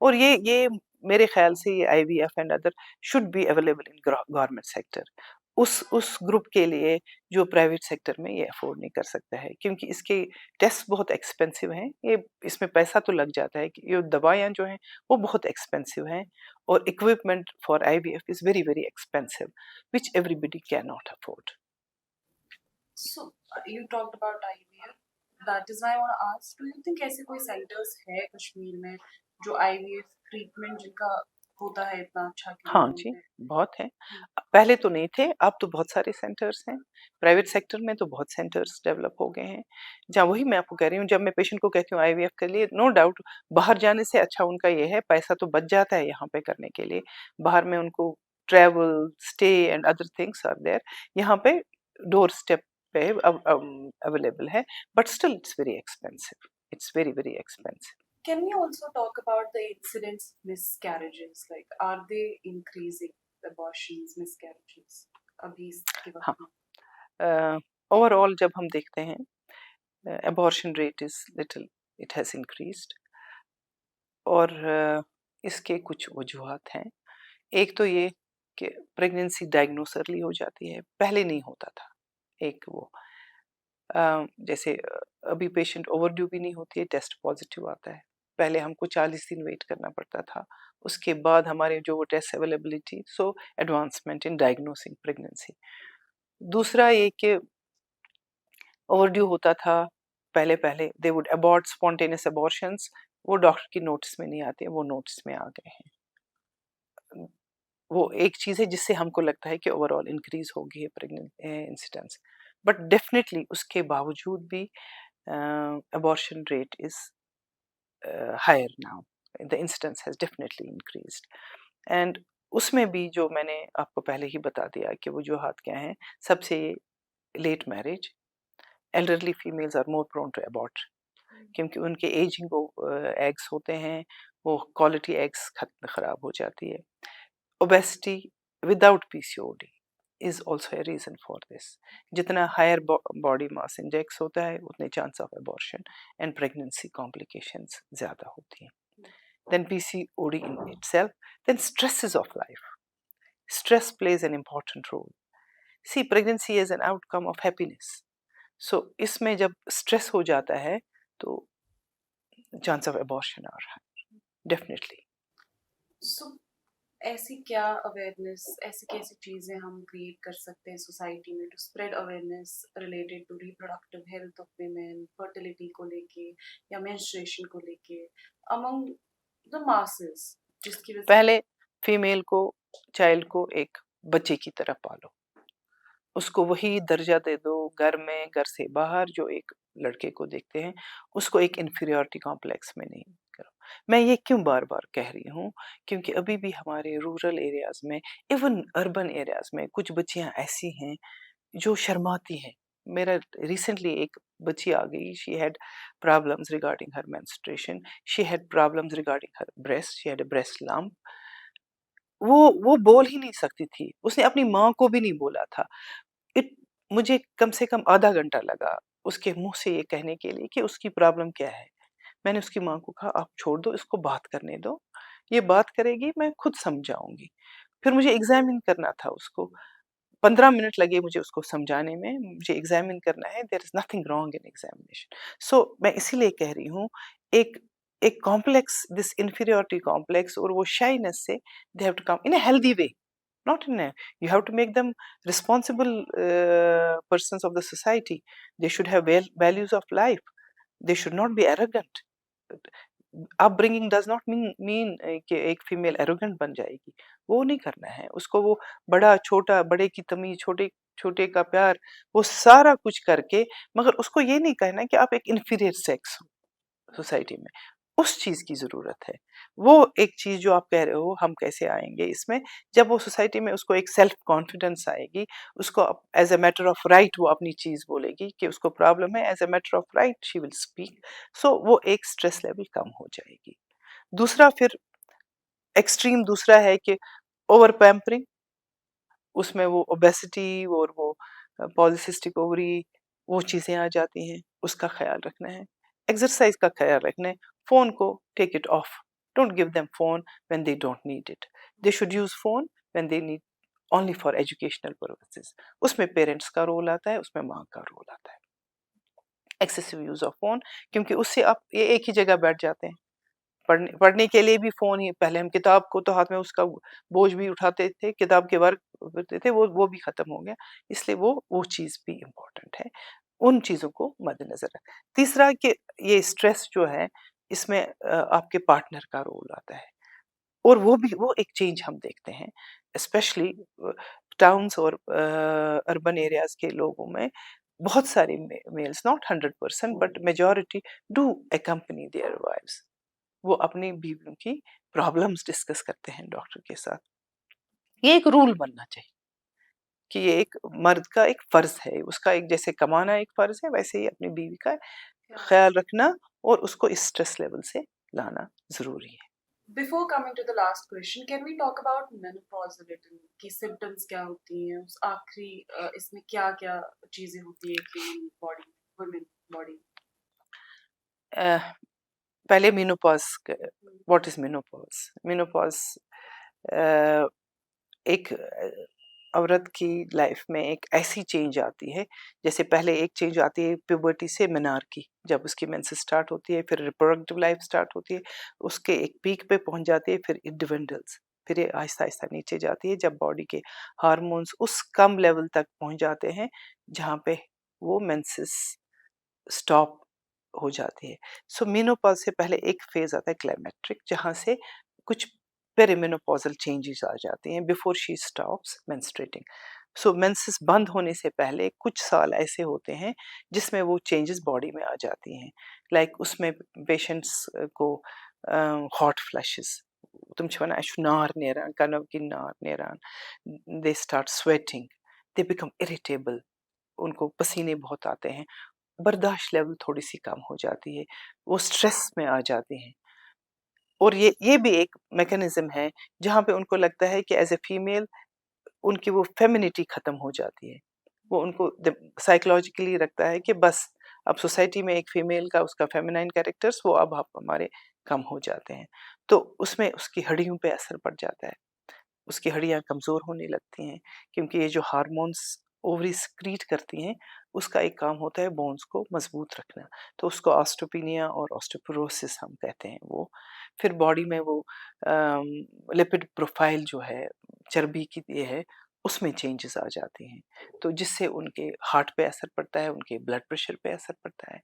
और ये मेरे ख़्याल से ये IVF and other should be available in government sector. उस ग्रुप के लिए जो प्राइवेट सेक्टर में ये अफोर्ड नहीं कर सकता है, क्योंकि इसके टेस्ट बहुत एक्सपेंसिव हैं। ये इसमें पैसा तो लग जाता है कि ये दवाइयाँ जो हैं वो बहुत एक्सपेंसिव हैं, और equipment for IVF is very, very expensive which everybody can not afford. So you talked about IVF. That is why I want to ask, do you think ऐसे कोई centers है कश्मीर में जो IVF treatment जिनका होता है इतना अच्छा कि हाँ लोगों जी, पे? बहुत हैं। पहले तो नहीं थे, अब तो बहुत सारे सेंटर्स हैं। प्राइवेट सेक्टर में तो बहुत सेंटर्स डेवलप हो गए हैं। जहाँ वही मैं आपको कह रही हूँ, जब मैं पेशेंट को कहती हूँ आईवीएफ के लिए, नो डाउट बाहर जाने से अच्छा उनका ये है, पैसा तो बच जाता है यहाँ पे करने के लिए। बाहर में उनको travel, stay and other things are there. यहाँ पे डोर स्टेप पे अवेलेबल है, but still it's very expensive. It's very, very expensive. Can we also talk about the incidents of miscarriages? Like, are they increasing, abortions, miscarriages? अभी इसके हाँ, वक्त में? Overall जब हम देखते हैं, abortion rate is little, it has increased, और इसके कुछ वजूहात हैं। एक तो ये कि प्रेगनेंसी डायग्नोस अर्ली हो जाती है, पहले नहीं होता था। एक वो जैसे अभी पेशेंट ओवरड्यू भी नहीं होती है, टेस्ट पॉजिटिव आता है। पहले हमको 40 दिन वेट करना पड़ता था, उसके बाद हमारे जो वो test availability, so advancement in diagnosing pregnancy. दूसरा ये कि ओवरड्यू होता था, पहले-पहले they would abort spontaneous abortions, वो डॉक्टर की नोटिस में नहीं आते, वो नोटिस में आ गए हैं। वो एक चीज़ है जिससे हमको लगता है कि ओवरऑल इंक्रीज़ हो गई है इंसिडेंस, बट डेफिनिटली उसके बावजूद भी abortion rate is higher now, the incidence has definitely increased, and उसमें भी जो मैंने आपको पहले ही बता दिया कि वजूहात क्या हैं, सबसे late marriage, elderly females are more prone to abort, क्योंकि उनके एजिंग एग्स होते हैं, वो क्वालिटी एग्स खराब हो जाती है। Obesity without PCOD is also a reason for this. जितना हायर बॉडी मास इंडेक्स होता है, उतने chance of abortion and pregnancy complications ज़्यादा होती हैं। Then PCOD in itself, then stresses of life, stress plays an important role. See, pregnancy is an outcome of happiness. So इसमें जब stress हो जाता है तो chance of abortion are high, definitely. So ऐसी क्या अवेयरनेस, ऐसी कैसी चीजें हम क्रिएट कर सकते हैं सोसाइटी में to spread awareness related to reproductive health of women, fertility को लेके या मेंस्ट्रुएशन को लेके अमंग द मासेस, जिसकी वजह से पहले फीमेल को, चाइल्ड को एक बच्चे की तरह पालो, उसको वही दर्जा दे दो घर में, घर से बाहर जो एक लड़के को देखते हैं, उसको एक इन्फीरियरिटी कॉम्प्लेक्स में नहीं करो। मैं ये क्यों बार-बार कह रही हूँ, क्योंकि अभी भी हमारे रूरल एरियाज़ में, इवन अर्बन एरियाज़ में कुछ बच्चियाँ ऐसी हैं जो शर्माती हैं। मेरा रिसेंटली एक बच्ची आ गई, she had problems regarding her menstruation, she had problems regarding her breast, she had a breast lump. वो बोल ही नहीं सकती थी, उसने अपनी माँ को भी नहीं बोला था। इट मुझे कम से कम आधा घंटा लगा उसके मुँह से ये कहने के लिए कि उसकी प्रॉब्लम क्या है। मैंने उसकी माँ को कहा, आप छोड़ दो, इसको बात करने दो, ये बात करेगी, मैं खुद समझाऊँगी। फिर मुझे एग्ज़ामिन करना था उसको, 15 मिनट लगे मुझे उसको समझाने में, मुझे एग्ज़ामिन करना है, there is nothing wrong in examination. So मैं इसीलिए कह रही हूँ, एक एक कॉम्प्लेक्स, दिस इन्फीरियरिटी कॉम्प्लेक्स और वो शाइनेस से they have to come in a healthy way, not in a, you have to make them responsible persons of the society. They should have values of life. They should not be arrogant. Upbringing does not mean कि एक female arrogant बन जाएगी, वो नहीं करना है उसको। वो बड़ा छोटा, बड़े की तमीज, छोटे छोटे का प्यार, वो सारा कुछ करके, मगर उसको ये नहीं कहना कि आप एक इन्फीरियर सेक्स हो सोसाइटी में, उस चीज़ की ज़रूरत है। वो एक चीज़ जो आप कह रहे हो, हम कैसे आएँगे इसमें, जब वो सोसाइटी में उसको एक सेल्फ कॉन्फिडेंस आएगी, उसको as a matter of right वो अपनी चीज़ बोलेगी कि उसको प्रॉब्लम है, as a matter of right she will speak, so वो एक स्ट्रेस लेवल कम हो जाएगी। दूसरा फिर एक्सट्रीम दूसरा है कि ओवर पैम्परिंग, उसमें वो ओबेसिटी और वो पॉलीसिस्टिक ओवरी, वो चीज़ें आ जाती हैं, उसका ख़्याल रखना है। एक्सरसाइज़ का ख़्याल रखना है, फ़ोन को take it off, don't give them phone when they don't need it. They should use phone when they need only for educational purposes. उसमें पेरेंट्स का रोल आता है, उसमें माँ का रोल आता है। एक्सेसिव यूज ऑफ फोन, क्योंकि उससे आप ये एक ही जगह बैठ जाते हैं। पढ़ने के लिए भी फ़ोन ही, पहले हम किताब को तो हाथ में उसका बोझ भी उठाते थे, किताब के वर्क होते थे, वो भी ख़त्म हो गया। इसलिए वो चीज़ भी इम्पोर्टेंट है। उन चीज़ों को मद्देनज़र रखें। तीसरा कि ये स्ट्रेस जो है, इसमें आपके पार्टनर का रोल आता है, और वो एक चेंज हम देखते हैं, स्पेशली टाउन्स और अर्बन एरियाज़ के लोगों में। बहुत सारे males, not 100% but majority do accompany their wives. वो अपनी बीवियों की प्रॉब्लम्स डिस्कस करते हैं डॉक्टर के साथ। ये एक रूल बनना चाहिए कि ये एक मर्द का एक फर्ज है, उसका एक, जैसे कमाना एक फर्ज है, वैसे ही अपनी बीवी का ख्याल रखना और उसको इस स्ट्रेस लेवल से लाना जरूरी है। Before coming to the last question, can we talk about menopause a little? कि symptoms क्या होती हैं, उस आखिरी इसमें क्या क्या चीजें होती है कि बॉडी, वुमेन बॉडी? पहले menopause, what is menopause? Menopause एक औरत की लाइफ में एक ऐसी चेंज आती है, जैसे पहले एक चेंज आती है प्यूबर्टी से मेनार्की, जब उसकी मेंसेस स्टार्ट होती है, फिर रिप्रोडक्टिव लाइफ स्टार्ट होती है, उसके एक पीक पे पहुंच जाती है, फिर इट डिविंडल्स, फिर ये आहिस्ता आहिस्ता नीचे जाती है, जब बॉडी के हार्मोन्स उस कम लेवल तक पहुंच जाते हैं जहाँ पे वो मेंसेस स्टॉप हो जाती है। सो मेनोपॉज से पहले एक फेज आता है क्लाइमेट्रिक, जहाँ से कुछ पेरिमेनोपॉजल चेंजेस आ जाती हैं before she stops menstruating. So menses बंद होने से पहले कुछ साल ऐसे होते हैं जिसमें वो चेंजेस बॉडी में आ जाती हैं। लाइक उसमें पेशेंट्स को हॉट फ्लैशेस, तुम छुना नार नेरान कनव की नार नेरान, they start sweating, they become irritable, उनको पसीने बहुत आते हैं, बर्दाश्त लेवल थोड़ी-सी कम हो जाती है, वो स्ट्रेस में आ जाती हैं। और ये भी एक मैकेनिज़्म है जहाँ पे उनको लगता है कि एज़ अ फीमेल उनकी वो फेमिनिटी ख़त्म हो जाती है। वो उनको साइकोलॉजिकली लगता है कि बस अब सोसाइटी में एक फीमेल का उसका फेमिनाइन कैरेक्टर्स वो अब आप हमारे कम हो जाते हैं। तो उसमें उसकी हड्डियों पे असर पड़ जाता है। उसकी हड्डियाँ कमज़ोर होने लगती हैं, क्योंकि ये जो हार्मोन्स ओवरी सिक्रीट करती हैं, उसका एक काम होता है बोन्स को मजबूत रखना। तो उसको ऑस्टियोपेनिया और ऑस्टियोपोरोसिस हम कहते हैं वो। फिर बॉडी में वो लिपिड प्रोफाइल जो है, चर्बी की ये है, उसमें चेंजेस आ जाते हैं। तो जिससे उनके हार्ट पे असर पड़ता है, उनके ब्लड प्रेशर पे असर पड़ता है,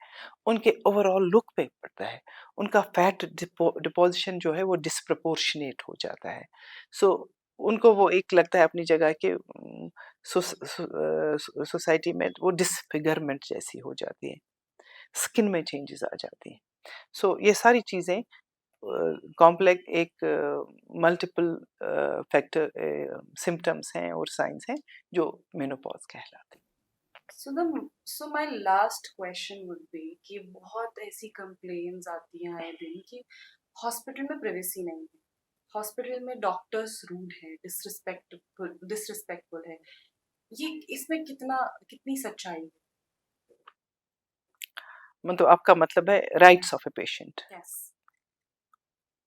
उनके ओवरऑल लुक पे पड़ता है। उनका फैट डिपोज़िशन जो है वो डिस्प्रोपोर्शनेट हो जाता है। सो उनको वो एक लगता है अपनी जगह के सोसाइटी में वो डिसफिगरमेंट जैसी हो जाती है, स्किन में चेंजेस आ जाती हैं। सो ये सारी चीज़ें कॉम्प्लेक्स एक मल्टीपल फैक्टर सिम्पटम्स हैं और साइंस हैं जो मेनोपॉज कहलाते हैं। So my last question would be कि बहुत ऐसी कंप्लेन्स आती हैं आए दिन कि हॉस्पिटल में प्राइवेसी नहीं है, हॉस्पिटल में डॉक्टर्स रूड है, डिसरिस्पेक्टफुल है। ये इसमें कितनी सच्चाई है? मतलब आपका मतलब है rights of a patient. Yes.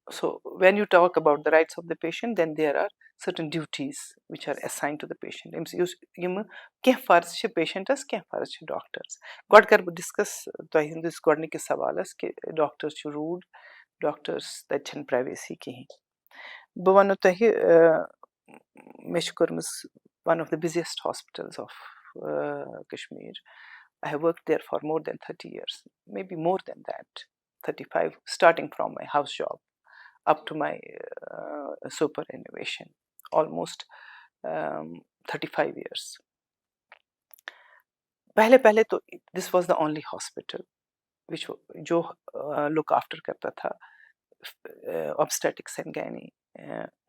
So when you talk about the rights of the patient, then there are certain duties which are assigned to the patient. यम कह फर्ज छ पेशेंटस, कह फर्ज छ डॉक्टर्स। गॉड कर डिस्कस तो हिंदुस गॉडनिक सवालस कि डॉक्टर्स छ रूड, डॉक्टर्स तछन प्राइवेसी कहीं। बह वनो तह मे karmas one of the busiest hospitals of Kashmir. I have worked there for more than 30 years, maybe more than that, 35, starting from my house job up to my superannuation, almost 35 years. पहले पहले तो this was the only hospital which जो look after करता था obstetrics and gynae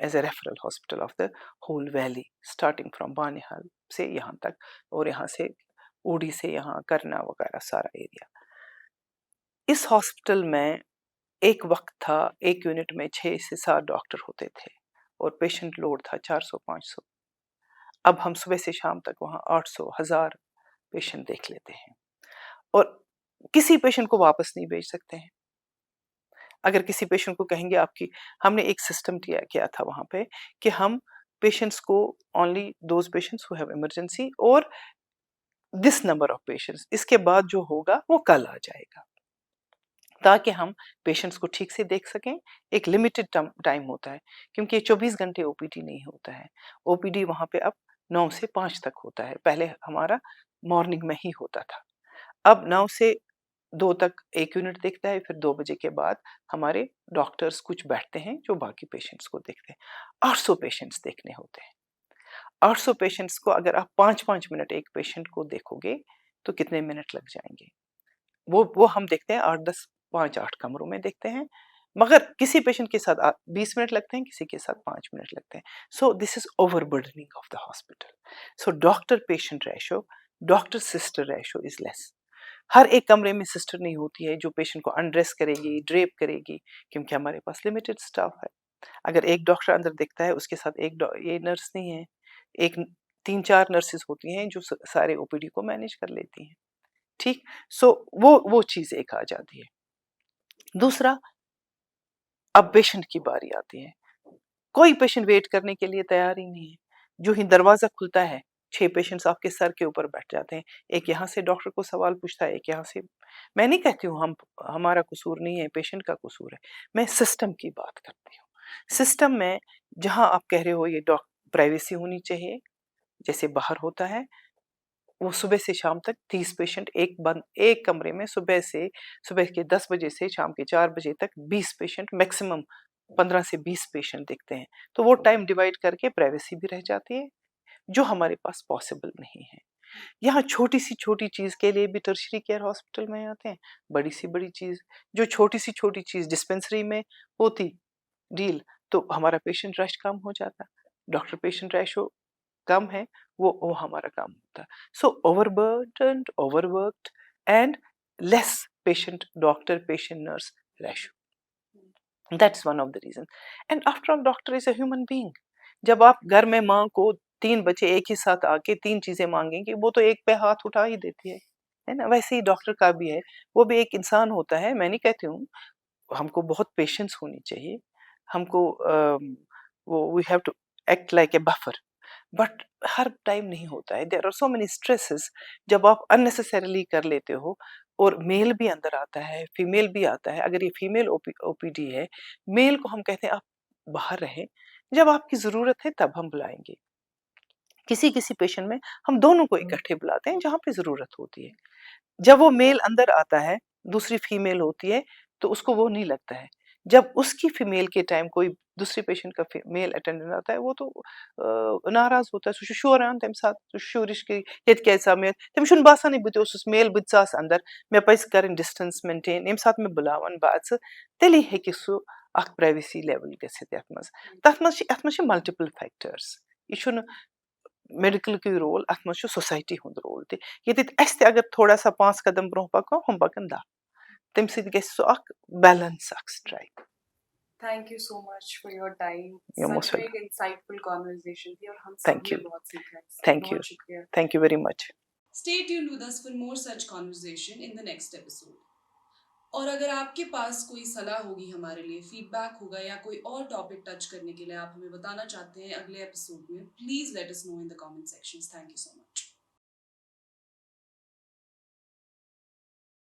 as a referral hospital of the whole valley, starting from Banihal से यहाँ तक, और यहाँ से ऊडी से यहाँ करना वगैरह सारा एरिया। इस हॉस्पिटल में एक वक्त था एक यूनिट में 6 से 7 डॉक्टर होते थे और पेशेंट लोड था 400-500। अब हम सुबह से शाम तक वहाँ 800-1000 पेशेंट देख लेते हैं और किसी पेशेंट को वापस नहीं भेज सकते हैं। अगर किसी पेशेंट को कहेंगे आपकी, हमने एक सिस्टम किया था वहाँ पे कि हम पेशेंट्स को only those patients who have emergency और दिस नंबर ऑफ पेशेंट्स, इसके बाद जो होगा वो कल आ जाएगा, ताकि हम पेशेंट्स को ठीक से देख सकें। एक लिमिटेड टाइम होता है, क्योंकि 24 घंटे ओपीडी नहीं होता है। ओपीडी वहाँ पे अब 9 से 5 तक होता है, पहले हमारा मॉर्निंग में ही होता था। अब 9 से 2 तक 1 यूनिट देखता है, फिर 2 बजे के बाद हमारे डॉक्टर्स कुछ बैठते हैं जो बाकी पेशेंट्स को देखते हैं। 800 पेशेंट्स देखने होते हैं। 800 पेशेंट्स को अगर आप 5-5 मिनट एक पेशेंट को देखोगे, तो कितने मिनट लग जाएँगे? वो हम देखते हैं 8-10 5-8 कमरों में देखते हैं, मगर किसी पेशेंट के साथ 20 मिनट लगते हैं, किसी के साथ 5 मिनट लगते हैं। So this is overburdening of the hospital. So doctor patient ratio, doctor sister ratio is less. हर एक कमरे में सिस्टर नहीं होती है जो पेशेंट को अनड्रेस करेगी, ड्रेप करेगी, क्योंकि हमारे पास लिमिटेड स्टाफ है। अगर एक डॉक्टर अंदर देखता है, उसके साथ एक ये नर्स नहीं है, एक 3-4 नर्सेस होती हैं जो सारे ओपीडी को मैनेज कर लेती हैं। ठीक? सो वो चीज़ एक आ जाती है। दूसरा, अब पेशेंट की बारी आती है। कोई पेशेंट वेट करने के लिए तैयार ही नहीं है। जो ही दरवाज़ा खुलता है, 6 पेशेंट्स आपके सर के ऊपर बैठ जाते हैं। एक यहाँ से डॉक्टर को सवाल पूछता है, एक यहाँ से। मैं नहीं कहती हूँ हमारा कसूर नहीं है, पेशेंट का कसूर है। मैं सिस्टम की बात करती हूँ। सिस्टम में जहाँ आप कह रहे हो ये प्राइवेसी होनी चाहिए, जैसे बाहर होता है, वो सुबह से शाम तक 30 पेशेंट एक कमरे में सुबह के 10 बजे से शाम के 4 बजे तक 20 पेशेंट मैक्सिमम 15 से 20 पेशेंट देखते हैं। तो वो टाइम डिवाइड करके प्राइवेसी भी रह जाती है, जो हमारे पास पॉसिबल नहीं है। यहाँ छोटी सी छोटी चीज़ के लिए भी टर्शियरी केयर हॉस्पिटल में आते हैं, बड़ी सी बड़ी चीज़, जो छोटी सी छोटी चीज़ डिस्पेंसरी में होती डील, तो हमारा पेशेंट रश कम हो जाता। डॉक्टर पेशेंट रेशो कम है, वो हमारा काम होता है। So overburdened, overworked and less patient doctor patient nurse ratio, that's one of the reason. And after all doctor is a human being. जब आप घर में माँ को 3 बच्चे एक ही साथ आके 3 चीजें मांगेंगे, वो तो एक पे हाथ उठा ही देती है ना? वैसे ही डॉक्टर का भी है, वो भी एक इंसान होता है। मैं नहीं कहती हूँ, हमको बहुत पेशेंस होनी चाहिए, हमको वो we have to act like a buffer, but हर टाइम नहीं होता है। There are so many stresses, जब आप अननेसेसरीली कर लेते हो, और मेल भी अंदर आता है, फीमेल भी आता है। अगर ये फीमेल ओपीडी है, मेल को हम कहते हैं आप बाहर रहें, जब आपकी जरूरत है तब हम बुलाएंगे। किसी किसी पेशेंट में हम दोनों को इकट्ठे बुलाते हैं जहाँ पे जरूरत होती है। जब वो मेल अंदर आता है, दूसरी फीमेल होती है, तो उसको वो नहीं लगता है। जब उसकी फीमेल के टाइम कोई दूसरी पेशेंट का मेल अटेंडेंट आता है, वो तो नाराज होता है। सु शोरान तम साथ शोरिश की यत क्या समय तम शुन बासान बुत उस मेल बुत सास अंदर मे पस कर डिस्टेंस मेंटेन यम साथ में बुलावन बात तेली है कि सु अख प्राइवेसी लेवल गसित यत मल्टीपल फैक्टर्स। ये मेडिकल की रोल अत मज सोसाइटी हुंद रोल ते ये अस अगर थोड़ा सा 5 कदम ब्रोह पको हम पकन 10 तम सि गस सु अख बैलेंस अख strike. Thank you so much for your time. You such most में वेलकम। एक इंसाइटफुल कॉन्वर्सेशन थी और हम सब थैंक ने यू। बहुत सीखा इससे। Thank you. बहुत शुक्रिया। Thank you very much. Stay tuned with us for more such conversation in the next episode. और अगर आपके पास कोई सलाह होगी हमारे लिए, फीडबैक होगा या कोई और टॉपिक टच करने के लिए आप हमें बताना चाहते हैं अगले एपिसोड में, please let us know in the comment sections. Thank you so much.